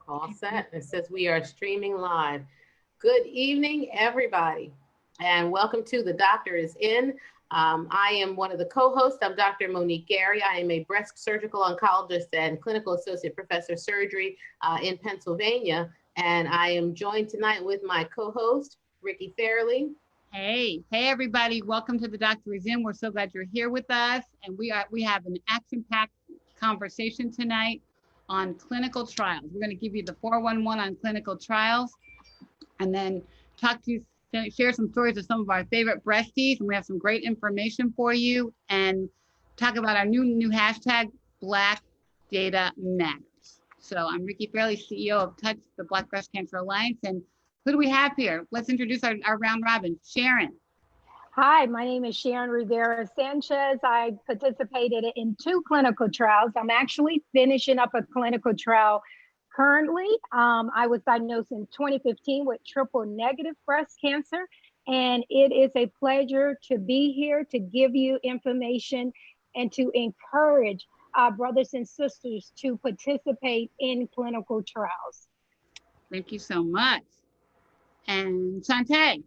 All set. It says we are streaming live. Good evening, everybody, and welcome to The Doctor is In. I am one of the co-hosts. I'm Dr. Monique Gary. I am a breast surgical oncologist and clinical associate professor of surgery in Pennsylvania. And I am joined tonight with my co-host, Ricky Fairley. Hey, everybody. Welcome to The Doctor is In. We're so glad you're here with us. And we have an action-packed conversation tonight on clinical trials. We're going to give you the 411 on clinical trials and then share some stories of some of our favorite breasties. And we have some great information for you and talk about our new hashtag, Black Data Matters. So I'm Ricky Fairley, CEO of Touch, the Black Breast Cancer Alliance. And who do we have here? Let's introduce our round robin. Sharon. Hi, my name is Sharon Rivera Sanchez. I participated in 2 clinical trials. I'm actually finishing up a clinical trial currently. I was diagnosed in 2015 with triple negative breast cancer, and it is a pleasure to be here to give you information and to encourage our brothers and sisters to participate in clinical trials. Thank you so much. And Shantae.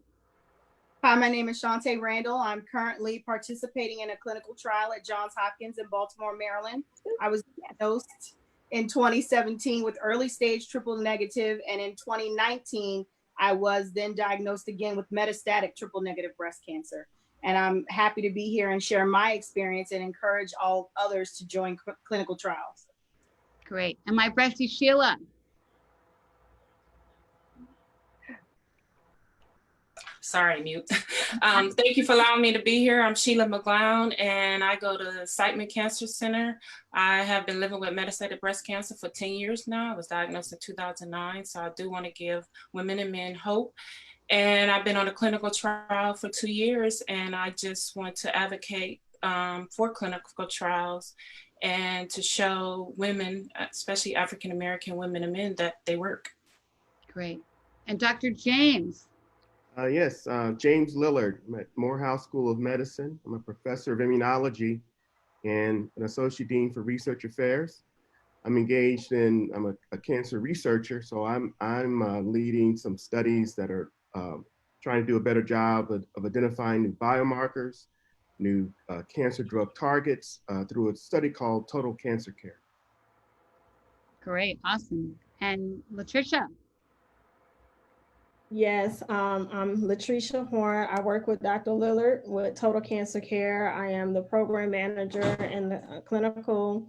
Hi, my name is Shantae Randall. I'm currently participating in a clinical trial at Johns Hopkins in Baltimore, Maryland. I was diagnosed in 2017 with early stage triple negative, and in 2019, I was then diagnosed again with metastatic triple negative breast cancer. And I'm happy to be here and share my experience and encourage all others to join clinical trials. Great. And my breastie Sheila. Sorry, mute. Thank you for allowing me to be here. I'm Sheila McGlown, and I go to Siteman Cancer Center. I have been living with metastatic breast cancer for 10 years now. I was diagnosed in 2009, so I do want to give women and men hope. And I've been on a clinical trial for 2 years, and I just want to advocate for clinical trials and to show women, especially African-American women and men, that they work. Great. And Dr. James. Yes, James Lillard. I'm at Morehouse School of Medicine. I'm a professor of immunology and an associate dean for research affairs. I'm a cancer researcher, so I'm leading some studies that are trying to do a better job of identifying new biomarkers, new cancer drug targets through a study called Total Cancer Care. Great, awesome. And Latricia. Yes, I'm Latricia Horn. I work with Dr. Lillard with Total Cancer Care. I am the program manager and the clinical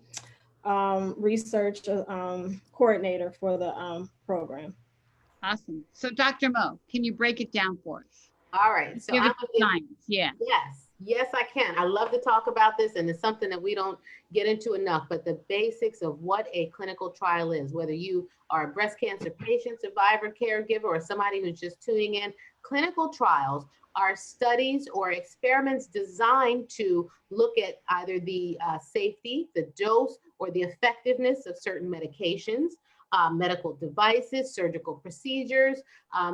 research coordinator for the program. Awesome. So Dr. Mo, can you break it down for us? All right. So give it science. Yeah. Yes, I can. I love to talk about this, and it's something that we don't get into enough, but the basics of what a clinical trial is, whether you are a breast cancer patient, survivor, caregiver, or somebody who's just tuning in, clinical trials are studies or experiments designed to look at either the safety, the dose, or the effectiveness of certain medications, medical devices, surgical procedures.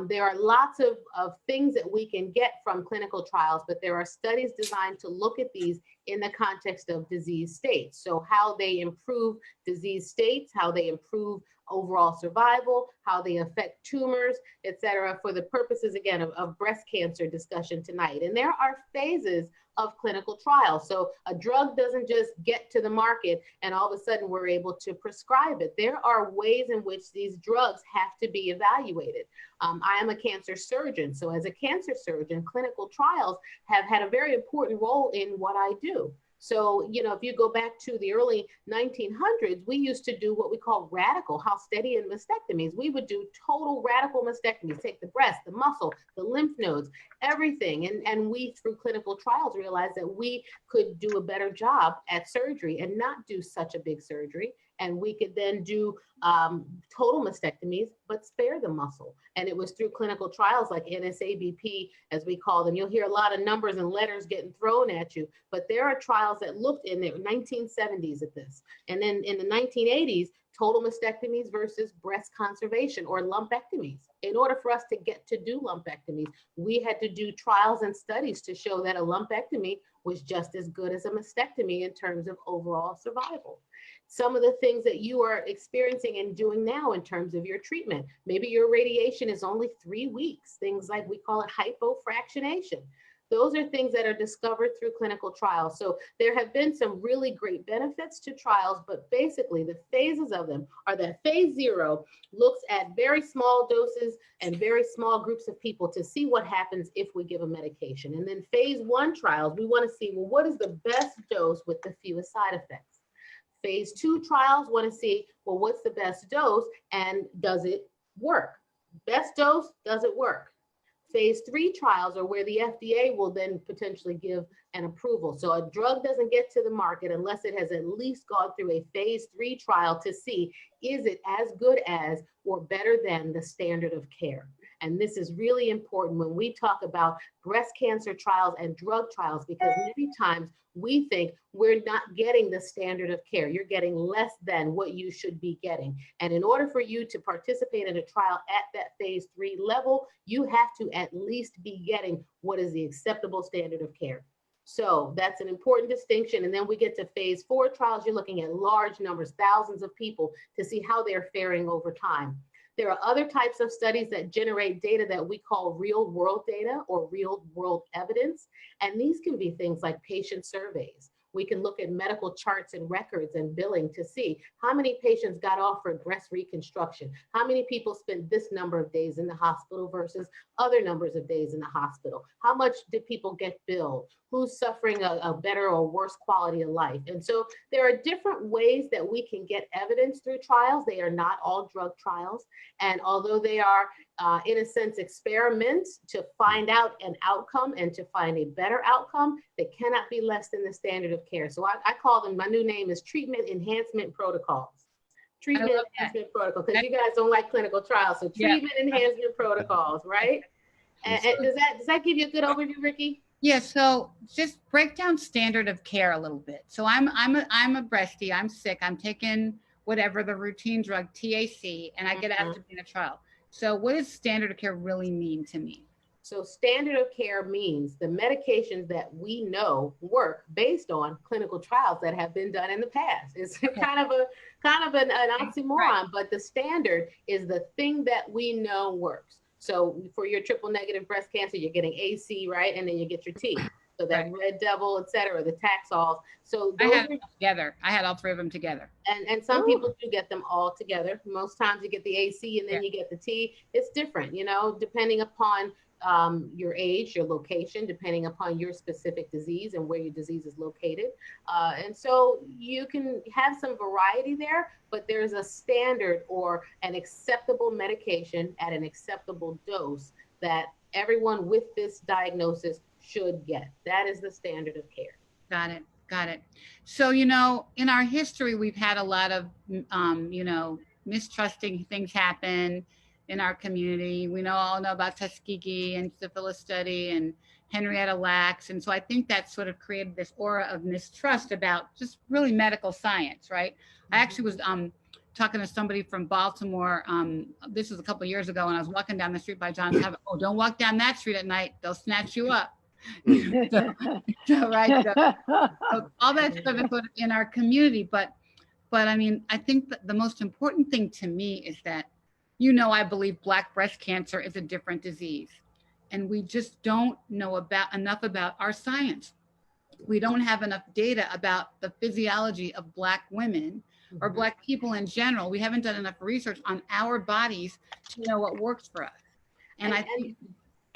There are lots of things that we can get from clinical trials, but there are studies designed to look at these in the context of disease states. So how they improve disease states, how they improve overall survival, how they affect tumors, et cetera, for the purposes, again, of breast cancer discussion tonight. And there are phases of clinical trials. So a drug doesn't just get to the market and all of a sudden we're able to prescribe it. There are ways in which these drugs have to be evaluated. I am a cancer surgeon. So as a cancer surgeon, clinical trials have had a very important role in what I do. So, you know, if you go back to the early 1900s, we used to do what we call radical Halstedian mastectomies. We would do total radical mastectomies, take the breast, the muscle, the lymph nodes, everything. And we, through clinical trials, realized that we could do a better job at surgery and not do such a big surgery. And we could then do total mastectomies, but spare the muscle. And it was through clinical trials like NSABP, as we call them. You'll hear a lot of numbers and letters getting thrown at you, but there are trials that looked in the 1970s at this. And then in the 1980s, total mastectomies versus breast conservation or lumpectomies. In order for us to get to do lumpectomies, we had to do trials and studies to show that a lumpectomy was just as good as a mastectomy in terms of overall survival. Some of the things that you are experiencing and doing now in terms of your treatment, maybe your radiation is only 3 weeks, things like we call it hypofractionation. Those are things that are discovered through clinical trials. So there have been some really great benefits to trials, but basically the phases of them are that phase 0 looks at very small doses and very small groups of people to see what happens if we give a medication. And then phase 1 trials, we want to see, well, what is the best dose with the fewest side effects? Phase 2 trials want to see, well, what's the best dose and does it work? Best dose, does it work? Phase 3 trials are where the FDA will then potentially give an approval. So a drug doesn't get to the market unless it has at least gone through a phase 3 trial to see, is it as good as or better than the standard of care? And this is really important when we talk about breast cancer trials and drug trials, because many times we think we're not getting the standard of care. You're getting less than what you should be getting. And in order for you to participate in a trial at that phase 3 level, you have to at least be getting what is the acceptable standard of care. So that's an important distinction. And then we get to phase 4 trials. You're looking at large numbers, thousands of people to see how they're faring over time. There are other types of studies that generate data that we call real world data or real world evidence. And these can be things like patient surveys. We can look at medical charts and records and billing to see how many patients got offered breast reconstruction, how many people spent this number of days in the hospital versus other numbers of days in the hospital, how much did people get billed, who's suffering a better or worse quality of life. And so there are different ways that we can get evidence through trials. They are not all drug trials. And although they are, in a sense, experiments to find out an outcome and to find a better outcome, they cannot be less than the standard of care. So I call them, my new name is treatment enhancement protocols. Treatment enhancement protocol, because you guys don't like clinical trials. So treatment enhancement protocols, right? And does that give you a good overview, Ricky? Yeah, so just break down standard of care a little bit. So I'm a breastie, I'm sick, I'm taking whatever the routine drug, TAC, and I get asked to be in a trial. So what does standard of care really mean to me? So standard of care means the medications that we know work based on clinical trials that have been done in the past. It's kind of an oxymoron, right. But the standard is the thing that we know works. So for your triple negative breast cancer, you're getting AC, right? And then you get your T. So that right. Red Devil, et cetera, the Taxols. So those I had them together. I had all 3 of them together. And some people do get them all together. Most times you get the AC and then you get the T. It's different, you know, depending upon your age, your location, depending upon your specific disease and where your disease is located. And so you can have some variety there, but there's a standard or an acceptable medication at an acceptable dose that everyone with this diagnosis should get. That is the standard of care. Got it. So, you know, in our history, we've had a lot of, you know, mistrusting things happen in our community. We all know about Tuskegee and syphilis study and Henrietta Lacks. And so I think that sort of created this aura of mistrust about just really medical science, right? I actually was talking to somebody from Baltimore. This was a couple of years ago, and I was walking down the street by Johns Hopkins. Oh, don't walk down that street at night. They'll snatch you up. So all that stuff is in our community. But I mean, I think that the most important thing to me is that, you know, I believe Black breast cancer is a different disease, and we just don't know enough about our science. We don't have enough data about the physiology of Black women or Black people in general. We haven't done enough research on our bodies to know what works for us. And I think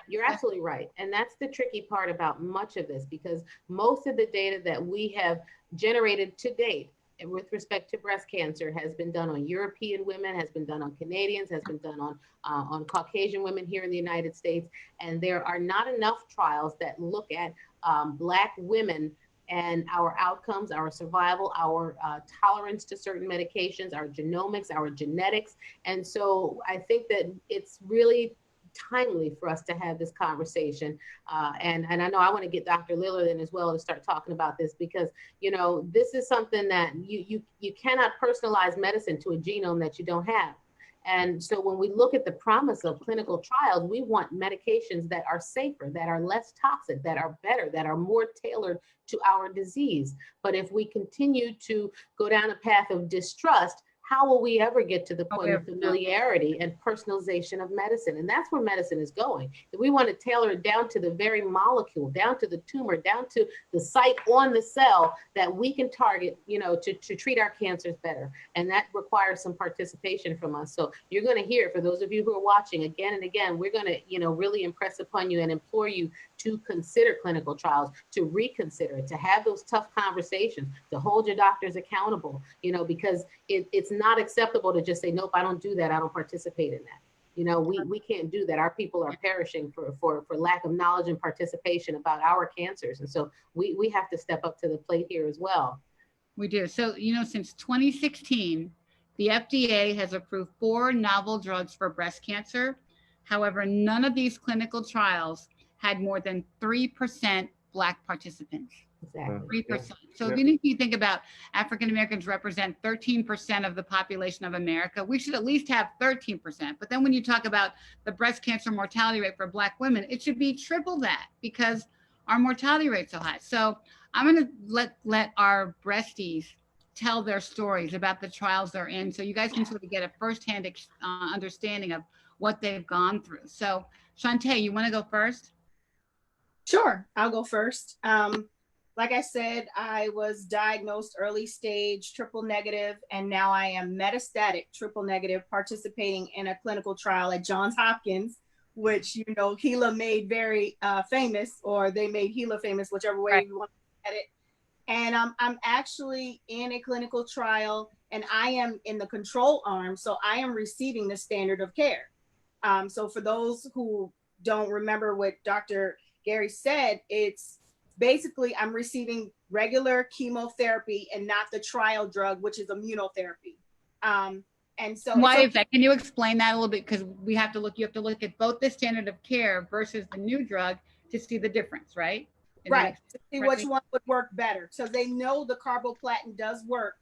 you're absolutely right. And that's the tricky part about much of this, because most of the data that we have generated to date with respect to breast cancer has been done on European women, has been done on Canadians, has been done on Caucasian women here in the United States. And there are not enough trials that look at Black women and our outcomes, our survival, our tolerance to certain medications, our genomics, our genetics. And so I think that it's really timely for us to have this conversation. And I know I want to get Dr. Lillard in as well to start talking about this, because, you know, this is something that you cannot personalize medicine to a genome that you don't have. And so when we look at the promise of clinical trials, we want medications that are safer, that are less toxic, that are better, that are more tailored to our disease. But if we continue to go down a path of distrust, how will we ever get to the point of familiarity and personalization of medicine? And that's where medicine is going. If we want to tailor it down to the very molecule, down to the tumor, down to the site on the cell that we can target, to treat our cancers better. And that requires some participation from us. So you're going to hear, for those of you who are watching, again and again, we're going to, really impress upon you and implore you to consider clinical trials, to reconsider it, to have those tough conversations, to hold your doctors accountable, because it's not acceptable to just say, nope, I don't do that. I don't participate in that. We can't do that. Our people are perishing for lack of knowledge and participation about our cancers. And so we have to step up to the plate here as well. We do. So, since 2016, the FDA has approved 4 novel drugs for breast cancer. However, none of these clinical trials had more than 3% Black participants. Exactly. 3%. So even if you think about African Americans represent 13% of the population of America, we should at least have 13%. But then when you talk about the breast cancer mortality rate for Black women, it should be triple that because our mortality rate's so high. So I'm going to let our breasties tell their stories about the trials they're in, so you guys can sort of get a firsthand understanding of what they've gone through. So Shantae, you want to go first? Sure, I'll go first. Like I said, I was diagnosed early stage triple negative, and now I am metastatic triple negative, participating in a clinical trial at Johns Hopkins, which, Gila made very famous, or they made Gila famous, whichever way you want to look at it. And I'm actually in a clinical trial, and I am in the control arm, so I am receiving the standard of care. So for those who don't remember what Dr. Gary said, it's basically I'm receiving regular chemotherapy and not the trial drug, which is immunotherapy. And so why is that? Can you explain that a little bit? Because you have to look at both the standard of care versus the new drug to see the difference, right? Right, to see which one would work better. So they know the carboplatin does work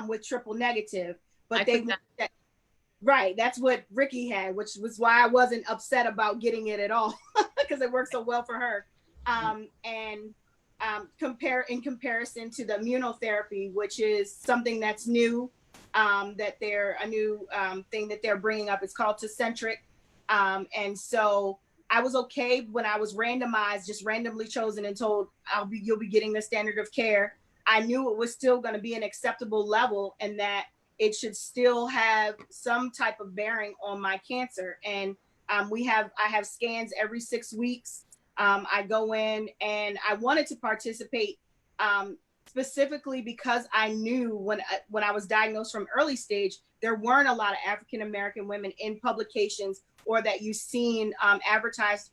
with triple negative, but right, that's what Ricky had, which was why I wasn't upset about getting it at all, because it worked so well for her. In comparison to the immunotherapy, which is something that's new, that they're a new thing that they're bringing up. It's called Tecentriq. And so I was okay when I was randomized, just randomly chosen and told you'll be getting the standard of care. I knew it was still going to be an acceptable level and that it should still have some type of bearing on my cancer. And I have scans every 6 weeks. I go in and I wanted to participate specifically because I knew when I was diagnosed from early stage, there weren't a lot of African American women in publications or that you've seen advertised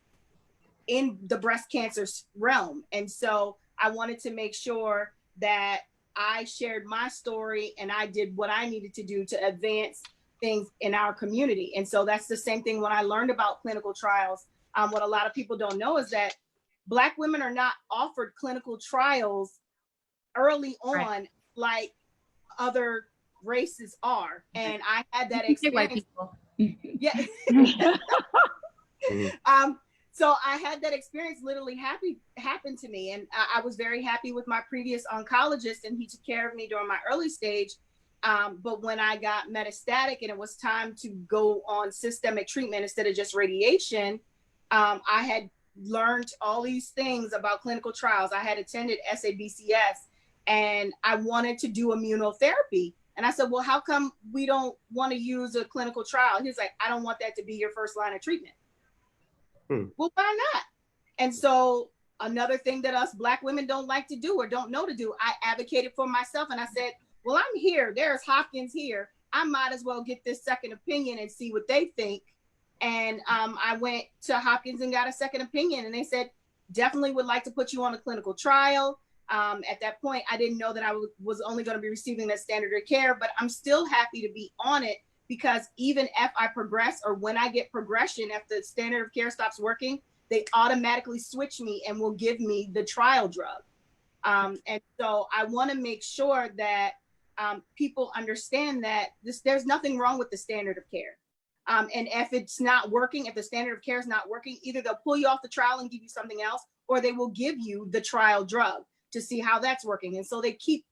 in the breast cancer realm. And so I wanted to make sure that I shared my story and I did what I needed to do to advance things in our community. And so that's the same thing when I learned about clinical trials. What a lot of people don't know is that Black women are not offered clinical trials early on like other races are. And I had that experience. Yeah. So I had that experience literally happen to me. And I was very happy with my previous oncologist and he took care of me during my early stage. But when I got metastatic and it was time to go on systemic treatment instead of just radiation, I had learned all these things about clinical trials. I had attended SABCS and I wanted to do immunotherapy. And I said, well, how come we don't want to use a clinical trial? He's like, I don't want that to be your first line of treatment. Well, why not? And so another thing that us Black women don't like to do or don't know to do, I advocated for myself and I said, well, I'm here. There's Hopkins here. I might as well get this second opinion and see what they think. And I went to Hopkins and got a second opinion. And they said, definitely would like to put you on a clinical trial. At that point, I didn't know that I was only going to be receiving that standard of care, but I'm still happy to be on it because even if I progress or when I get progression, if the standard of care stops working, they automatically switch me and will give me the trial drug. And so I want to make sure that people understand that there's nothing wrong with the standard of care. And if it's not working, if the standard of care is not working, either they'll pull you off the trial and give you something else, or they will give you the trial drug to see how that's working. And so they keep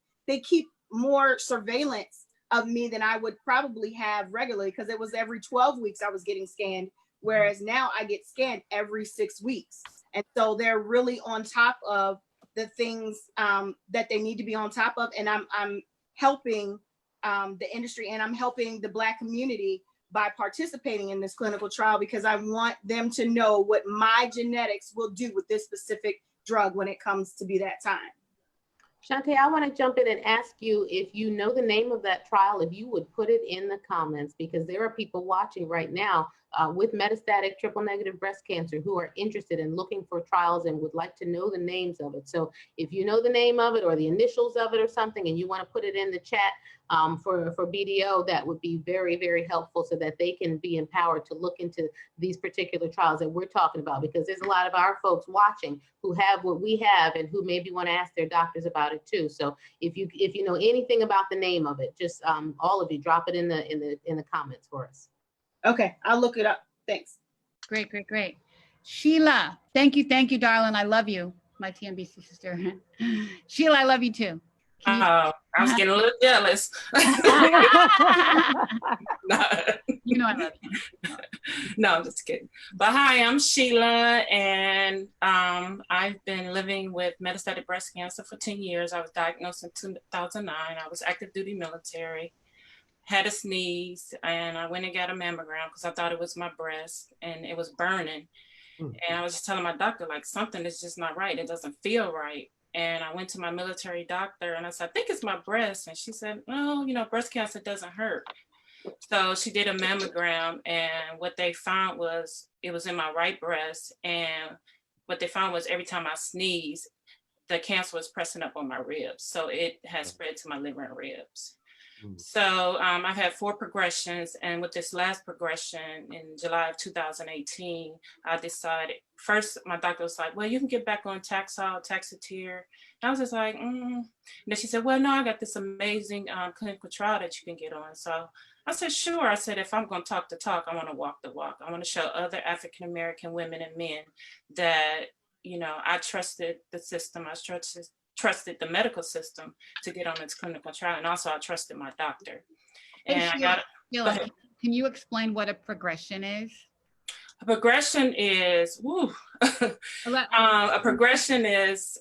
more surveillance of me than I would probably have regularly, because it was every 12 weeks I was getting scanned, whereas now I get scanned every 6 weeks. And so they're really on top of the things that they need to be on top of. And I'm helping the industry, and I'm helping the Black community by participating in this clinical trial, because I want them to know what my genetics will do with this specific drug when it comes to be that time. Shantae, I want to jump in and ask you if you know the name of that trial, if you would put it in the comments, because there are people watching right now with metastatic triple negative breast cancer who are interested in looking for trials and would like to know the names of it. So if you know the name of it or the initials of it or something, and you want to put it in the chat for BDO, that would be very, very helpful, so that they can be empowered to look into these particular trials that we're talking about, because there's a lot of our folks watching who have what we have and who maybe want to ask their doctors about it too. So if you know anything about the name of it, just all of you drop it in the comments for us. Okay, I'll look it up. Thanks. Great, great, great. Sheila, thank you, darling. I love you, my TNBC sister. Sheila, I love you too. I was getting a little jealous. No. You know I love you. No, I'm just kidding. But hi, I'm Sheila, and I've been living with metastatic breast cancer for 10 years. I was diagnosed in 2009. I was active duty military, had a sneeze, and I went and got a mammogram because I thought it was my breast, and it was burning. And I was just telling my doctor, like, something is just not right. It doesn't feel right. And I went to my military doctor and I said, I think it's my breast. And she said, no, breast cancer doesn't hurt. So she did a mammogram, and what they found was it was in my right breast. And what they found was every time I sneezed, the cancer was pressing up on my ribs. So it has spread to my liver and ribs. So I've had 4 progressions, and with this last progression in July of 2018, I decided, first my doctor was like, well, you can get back on Taxol, Taxotere. And I was just like, And then she said, well, no, I got this amazing clinical trial that you can get on. So I said, sure. I said, if I'm going to talk the talk, I want to walk the walk. I want to show other African-American women and men that, I trusted the system. I trusted the medical system to get on this clinical trial. And also I trusted my doctor. And Sheila, can you explain what a progression is? A progression is, a progression is,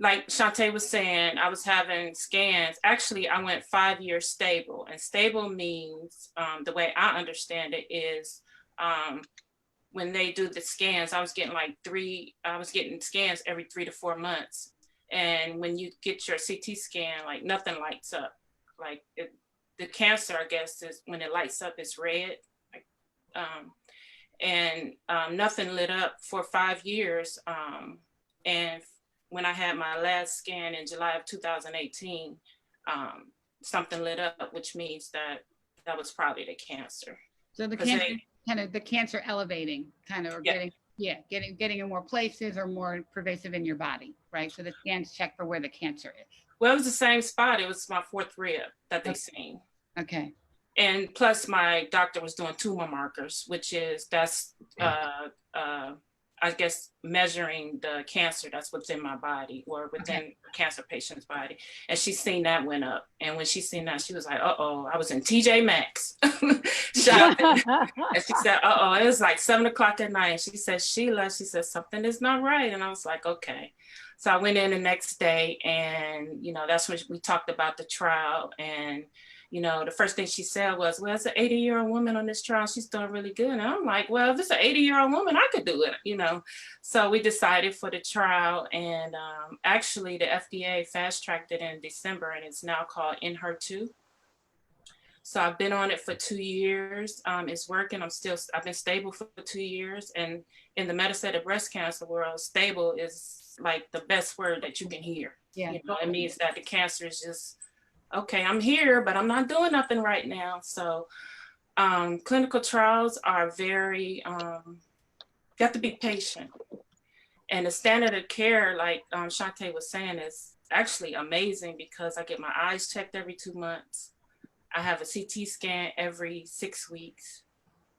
like Shantae was saying, I was having scans. Actually, I went 5 years stable, and stable means, the way I understand it is, when they do the scans, I was getting scans every 3 to 4 months. And when you get your CT scan, like nothing lights up. Like the cancer, I guess, is when it lights up, it's red. And nothing lit up for 5 years. And when I had my last scan in July of 2018, something lit up, which means that was probably the cancer. So the cancer elevating, or getting in more places or more pervasive in your body, right? So the scans check for where the cancer is. Well, it was the same spot. It was my 4th rib that they seen. Okay. And plus my doctor was doing tumor markers, that's I guess measuring the cancer that's within my body or within a cancer patient's body. And she seen that went up. And when she seen that, she was like, I was in TJ Maxx shopping. And she said, it was like 7 o'clock at night. And she said, Sheila, something is not right. And I was like, okay. So I went in the next day, and, that's when we talked about the trial. And, the first thing she said was, well, it's an 80-year-old woman on this trial. She's doing really good. And I'm like, well, if it's an 80-year-old woman, I could do it, So we decided for the trial. And actually, the FDA fast-tracked it in December, and it's now called Enhertu. So I've been on it for 2 years. It's working. I've been stable for 2 years. And in the metastatic breast cancer world, stable is like the best word that you can hear. Yeah. It means that the cancer is just, okay, I'm here, but I'm not doing nothing right now. So clinical trials are very, you have to be patient. And the standard of care, like Shantae was saying, is actually amazing, because I get my eyes checked every 2 months. I have a CT scan every 6 weeks.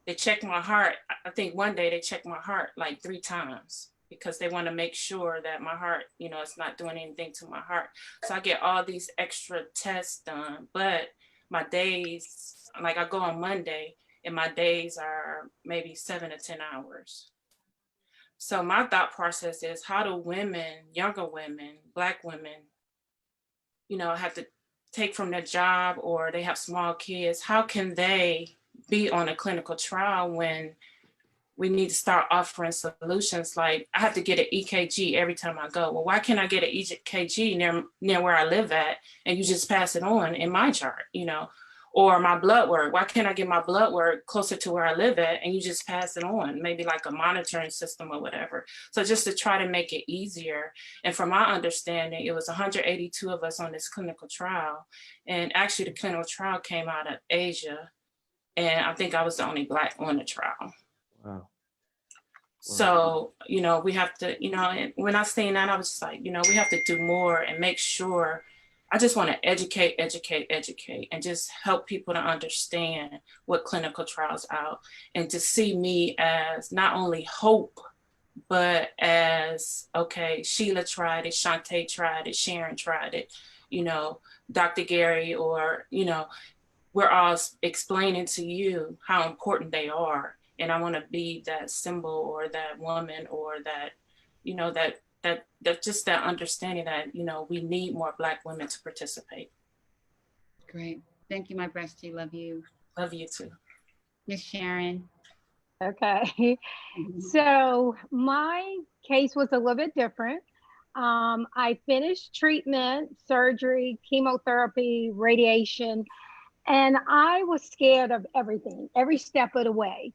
They check my heart. I think one day they checked my heart like 3 times because they want to make sure that my heart, it's not doing anything to my heart. So I get all these extra tests done, but my days, like I go on Monday and my days are maybe 7 to 10 hours. So my thought process is, how do women, younger women, Black women, have to take from their job, or they have small kids? How can they be on a clinical trial when we need to start offering solutions? Like, I have to get an EKG every time I go. Well, why can't I get an EKG near where I live at, and you just pass it on in my chart, or my blood work? Why can't I get my blood work closer to where I live at, and you just pass it on, maybe like a monitoring system or whatever? So just to try to make it easier. And from my understanding, it was 182 of us on this clinical trial. And actually the clinical trial came out of Asia. And I think I was the only Black on the trial. Wow. So, we have to, and when I seen that, I was just like, we have to do more and make sure. I just want to educate, and just help people to understand what clinical trials out, and to see me as not only hope, but as, okay, Sheila tried it, Shantae tried it, Sharon tried it, Dr. Gary, or, we're all explaining to you how important they are. And I want to be that symbol, or that woman, or that, that just that understanding that, we need more Black women to participate. Great. Thank you, my bestie. Love you. Love you too. Miss Sharon. Okay. So my case was a little bit different. I finished treatment, surgery, chemotherapy, radiation, and I was scared of everything, every step of the way.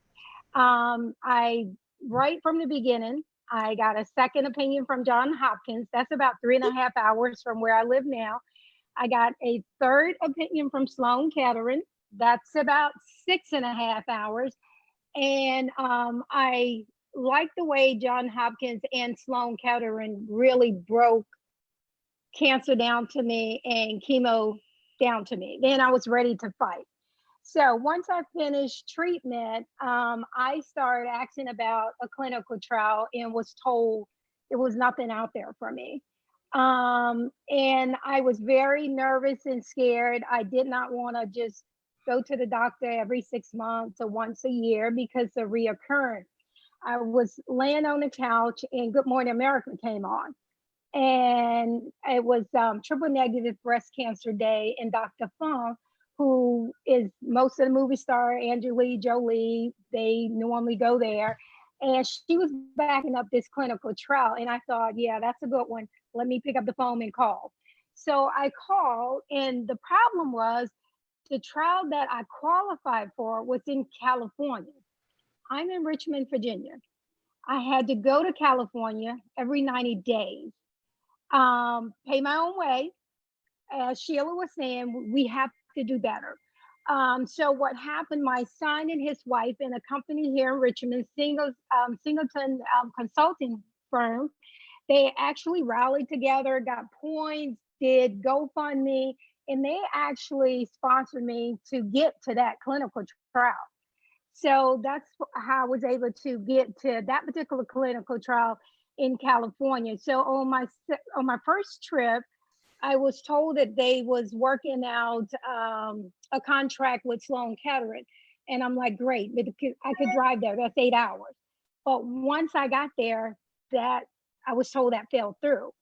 Right from the beginning, I got a second opinion from Johns Hopkins. That's about 3.5 hours from where I live now. I got a third opinion from Sloan Kettering. That's about 6.5 hours. And I like the way Johns Hopkins and Sloan Kettering really broke cancer down to me and chemo down to me. Then I was ready to fight. So once I finished treatment, I started asking about a clinical trial and was told there was nothing out there for me. And I was very nervous and scared. I did not want to just go to the doctor every 6 months or once a year because of reoccurrence. I was laying on the couch and Good Morning America came on. And it was Triple Negative Breast Cancer Day, and Dr. Fung, who is most of the movie star, Angelina Jolie, they normally go there. And she was backing up this clinical trial. And I thought, yeah, that's a good one. Let me pick up the phone and call. So I called, and the problem was the trial that I qualified for was in California. I'm in Richmond, Virginia. I had to go to California every 90 days, pay my own way. As Sheila was saying, we have to do better. So what happened, my son and his wife in a company here in Richmond, Singleton Consulting Firm, they actually rallied together, got points, did GoFundMe, and they actually sponsored me to get to that clinical trial. So that's how I was able to get to that particular clinical trial in California. So on my first trip, I was told that they was working out a contract with Sloan Kettering. And I'm like, great, I could drive there, that's 8 hours. But once I got there, I was told that fell through.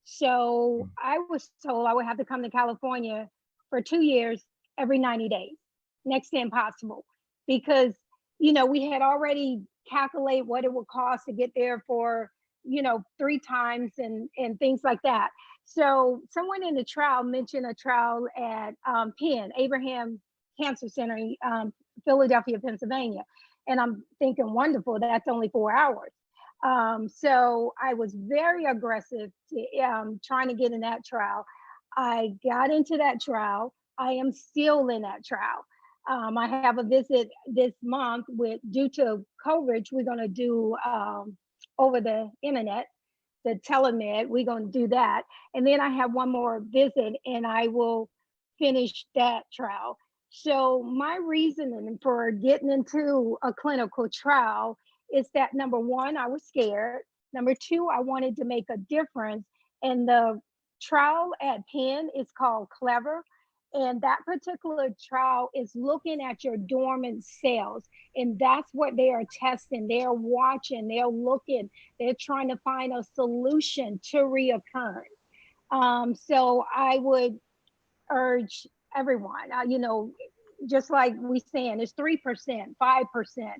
So I was told I would have to come to California for 2 years, every 90 days, next to impossible. Because, we had already calculated what it would cost to get there for, 3 times and things like that. So someone in the trial mentioned a trial at Penn, Abraham Cancer Center in Philadelphia, Pennsylvania. And I'm thinking, wonderful, that's only 4 hours. So I was very aggressive trying to get in that trial. I got into that trial. I am still in that trial. I have a visit this month due to coverage, we're going to do over the internet, the telemed, we're going to do that. And then I have one more visit and I will finish that trial. So my reasoning for getting into a clinical trial is that number one, I was scared. Number two, I wanted to make a difference. And the trial at Penn is called Clever. And that particular trial is looking at your dormant cells. And that's what they are testing. They're watching, they're looking, they're trying to find a solution to reoccurrence. So I would urge everyone, just like we saying, it's 3%, 5%.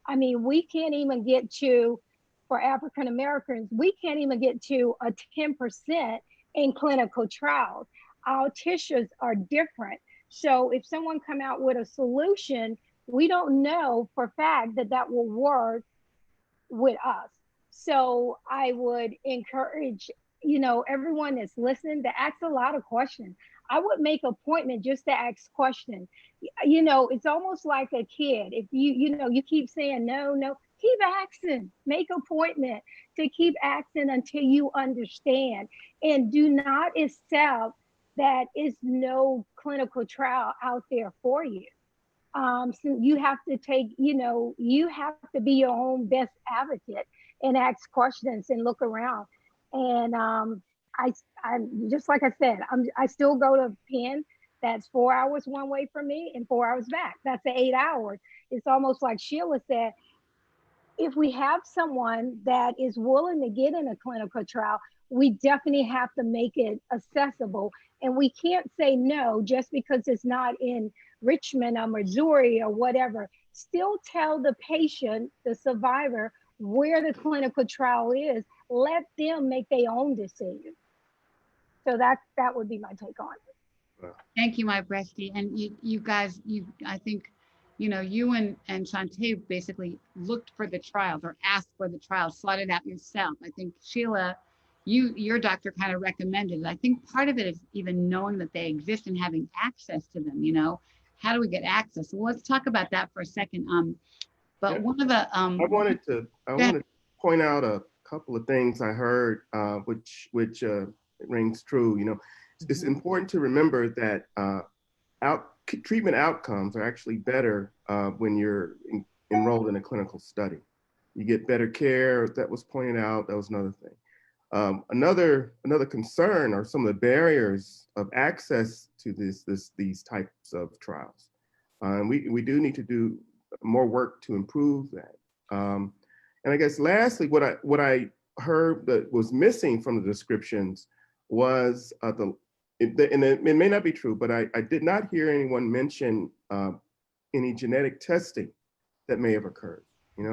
I mean, we can't even get to, for African Americans, we can't even get to a 10% in clinical trials. Our tissues are different. So if someone come out with a solution, we don't know for a fact that that will work with us. So I would encourage, everyone that's listening to ask a lot of questions. I would make appointment just to ask questions. It's almost like a kid. If you keep saying no, keep asking, make appointment to keep asking until you understand, and do not accept that is no clinical trial out there for you. So you have to take, you have to be your own best advocate and ask questions and look around. And I just like I said, I still go to Penn. That's 4 hours one way from me and 4 hours back. That's 8 hours. It's almost like Sheila said, if we have someone that is willing to get in a clinical trial, we definitely have to make it accessible. And we can't say no just because it's not in Richmond or Missouri or whatever. Still tell the patient, the survivor, where the clinical trial is. Let them make their own decision. So that would be my take on it. Thank you, my bestie. And you guys, I think, you and Shantae basically looked for the trials or asked for the trials, sought it out yourself. I think Sheila, your doctor kind of recommended it. I think part of it is even knowing that they exist and having access to them. How do we get access? Well, let's talk about that for a second. But yeah, one of the I wanted to point out a couple of things I heard, which rings true. It's important to remember that treatment outcomes are actually better when you're enrolled in a clinical study. You get better care. That was pointed out. That was another thing. Another concern are some of the barriers of access to these types of trials. And we do need to do more work to improve that. And I guess lastly, what I heard that was missing from the descriptions was and it may not be true, but I did not hear anyone mention any genetic testing that may have occurred.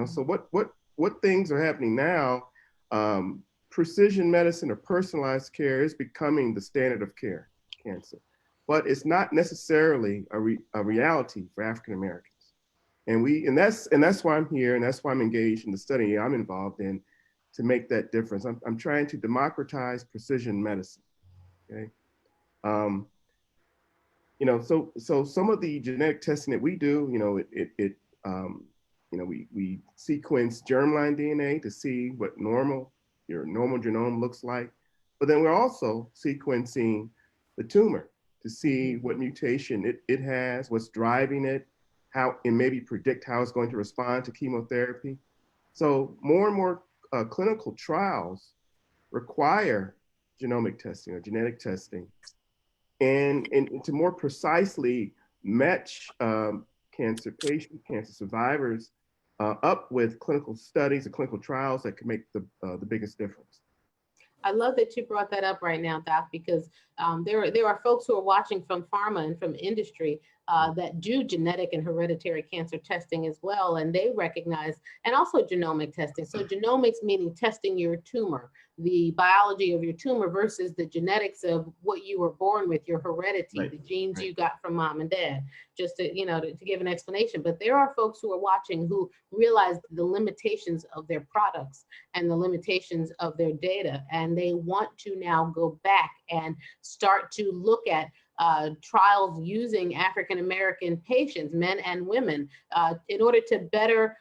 So what things are happening now? Precision medicine or personalized care is becoming the standard of care for cancer, but it's not necessarily a reality for African Americans. And that's why I'm here, and that's why I'm engaged in the study I'm involved in to make that difference. I'm trying to democratize precision medicine. Okay. So some of the genetic testing that we do, we sequence germline DNA to see what your normal genome looks like, but then we're also sequencing the tumor to see what mutation it has, what's driving it, and maybe predict how it's going to respond to chemotherapy. So more and more clinical trials require genomic testing or genetic testing, and to more precisely match cancer patients, cancer survivors up with clinical studies or clinical trials that can make the biggest difference. I love that you brought that up right now, Doc, because there are folks who are watching from pharma and from industry that do genetic and hereditary cancer testing as well, and they recognize, and also genomic testing. So genomics meaning testing your tumor, the biology of your tumor versus the genetics of what you were born with, your heredity, right, the genes you got from mom and dad, just to give an explanation. But there are folks who are watching who realize the limitations of their products and the limitations of their data, and they want to now go back and start to look at trials using African-American patients, men and women, in order to better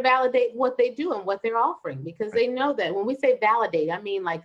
validate what they do and what they're offering, because they know that when we say validate, I mean I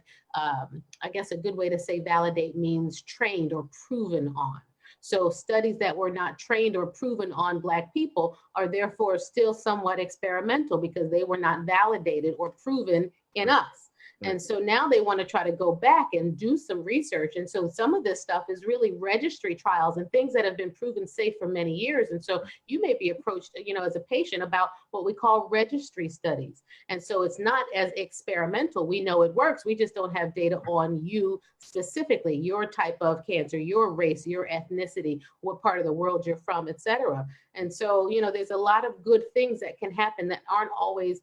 guess a good way to say validate means trained or proven on. So studies that were not trained or proven on Black people are therefore still somewhat experimental because they were not validated or proven in us. And so now they want to try to go back and do some research. And so some of this stuff is really registry trials and things that have been proven safe for many years. And so you may be approached, as a patient about what we call registry studies. And so it's not as experimental. We know it works. We just don't have data on you specifically, your type of cancer, your race, your ethnicity, what part of the world you're from, et cetera. And so, there's a lot of good things that can happen that aren't always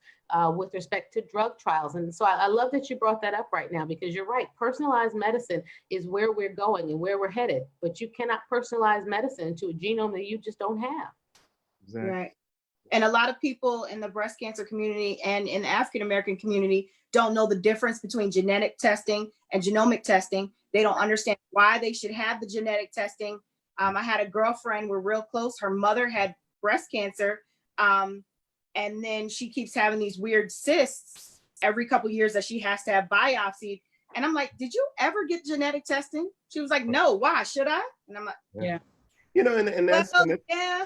with respect to drug trials. And so I love that you brought that up right now, because you're right. Personalized medicine is where we're going and where we're headed, but you cannot personalize medicine to a genome that you just don't have. Exactly. Right. And a lot of people in the breast cancer community and in the African-American community don't know the difference between genetic testing and genomic testing. They don't understand why they should have the genetic testing. I had a girlfriend, we're real close. Her mother had breast cancer. And then she keeps having these weird cysts every couple of years that she has to have biopsied. And I'm like, did you ever get genetic testing? She was like, no, why should I? And I'm like, Yeah. And that's, well, yeah.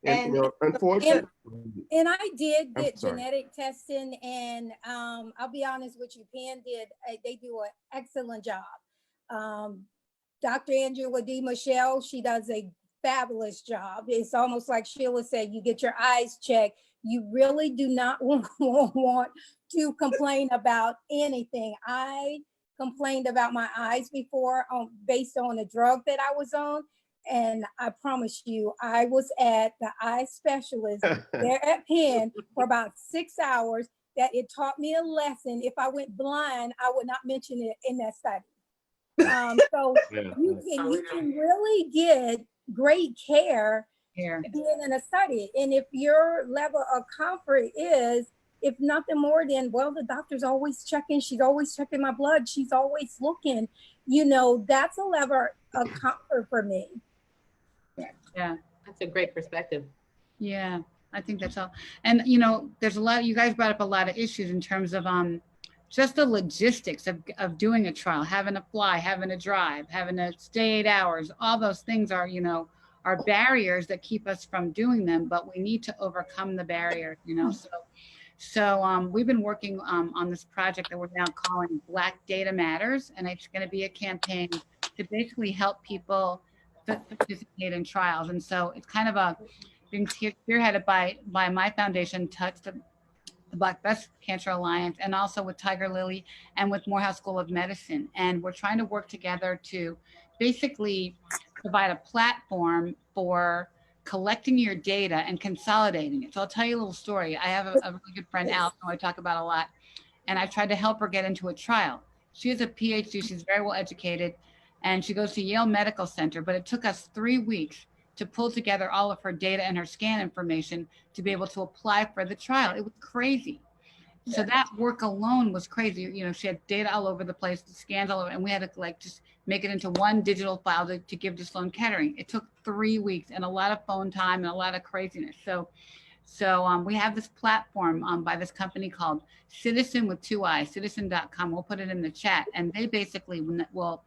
and unfortunately. And I did I'm get sorry. genetic testing, and I'll be honest with you, Penn they do an excellent job. Dr. Angela D. Michelle, she does a fabulous job. It's almost like Sheila said, you get your eyes checked. You really do not want to complain about anything. I complained about my eyes before based on the drug that I was on. And I promise you, I was at the eye specialist there at Penn for about 6 hours, that it taught me a lesson. If I went blind, I would not mention it in that study. So you can really get great care being in a study. And if your level of comfort is, if nothing more than, well, the doctor's always checking, she's always checking my blood, she's always looking, that's a level of comfort for me. Yeah. That's a great perspective. Yeah, I think that's all. And, there's a lot, you guys brought up a lot of issues in terms of just the logistics of doing a trial, having to fly, having to drive, having to stay 8 hours. All those things are, are barriers that keep us from doing them, but we need to overcome the barrier, So we've been working on this project that we're now calling Black Data Matters, and it's going to be a campaign to basically help people participate in trials. And so it's kind of being spearheaded by my foundation, Touch, the Black Breast Cancer Alliance, and also with Tiger Lily and with Morehouse School of Medicine. And we're trying to work together to basically provide a platform for collecting your data and consolidating it. So I'll tell you a little story. I have a really good friend, Al, who I talk about a lot, and I've tried to help her get into a trial. She has a PhD, she's very well educated, and she goes to Yale Medical Center, but it took us 3 weeks to pull together all of her data and her scan information to be able to apply for the trial. It was crazy. So that work alone was crazy. She had data all over the place, scans all over, and we had to just make it into one digital file to give to Sloan Kettering. It took 3 weeks and a lot of phone time and a lot of craziness. So we have this platform by this company called Citizen with 2 I's, citizen.com. We'll put it in the chat. And they basically will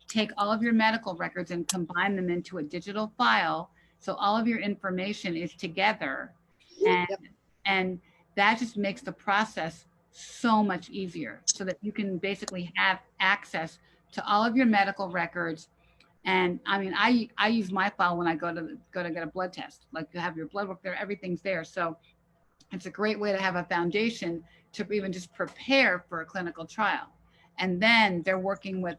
take all of your medical records and combine them into a digital file. So all of your information is together. And that just makes the process so much easier, so that you can basically have access to all of your medical records. And I mean, I use my file when I go to get a blood test, like you have your blood work there, everything's there. So it's a great way to have a foundation to even just prepare for a clinical trial. And then they're working with,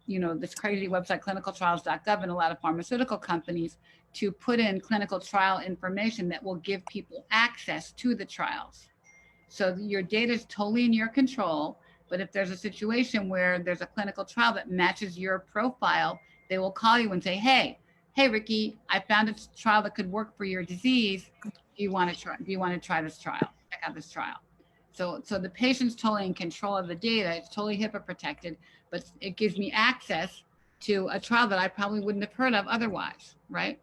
this crazy website, clinicaltrials.gov, and a lot of pharmaceutical companies to put in clinical trial information that will give people access to the trials. So your data is totally in your control, but if there's a situation where there's a clinical trial that matches your profile, they will call you and say, hey, Ricky, I found a trial that could work for your disease. Do you want to try this trial? Check out this trial. So the patient's totally in control of the data. It's totally HIPAA protected, but it gives me access to a trial that I probably wouldn't have heard of otherwise, right?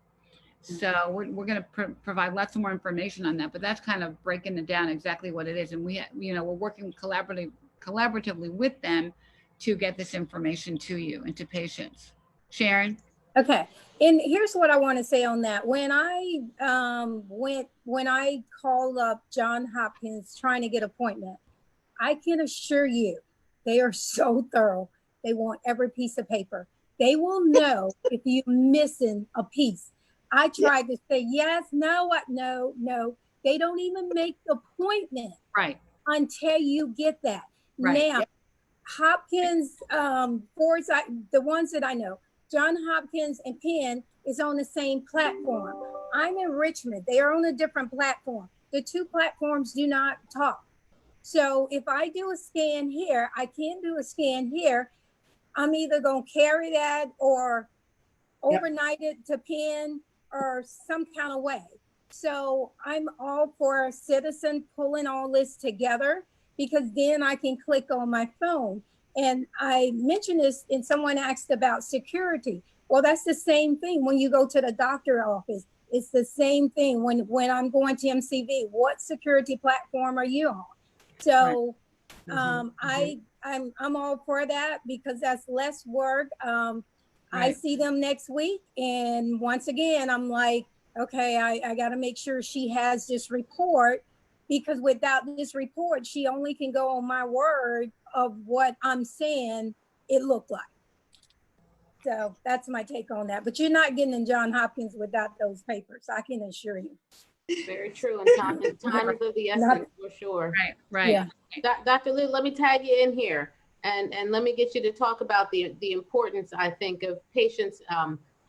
So we're going to provide lots of more information on that, but that's kind of breaking it down exactly what it is. And we're working collaboratively with them to get this information to you and to patients. Sharon? Okay, and here's what I want to say on that. When I called up John Hopkins trying to get appointment, I can assure you, they are so thorough. They want every piece of paper. They will know if you're missing a piece. I tried to say yes, no, what, no, no. They don't even make the appointment Right. until you get that. Right. Now, Hopkins, Forsyth, the ones that I know, John Hopkins and Penn is on the same platform. I'm in Richmond. They are on a different platform. The two platforms do not talk. So if I do a scan here, I can't do a scan here. I'm either going to carry that or overnight it to Penn or some kind of way. So I'm all for a citizen pulling all this together, because then I can click on my phone. And I mentioned this, and someone asked about security. Well, that's the same thing when you go to the doctor office. It's the same thing when I'm going to MCV. What security platform are you on? So I'm all for that, because that's less work. I see them next week, and once again, I'm like, okay, I got to make sure she has this report, because without this report, she only can go on my word of what I'm saying it looked like. So that's my take on that. But you're not getting in John Hopkins without those papers, I can assure you. Very true. And time is of the essence, for sure. Right. Yeah. Dr. Liu, let me tag you in here, and let me get you to talk about the importance, I think, of patients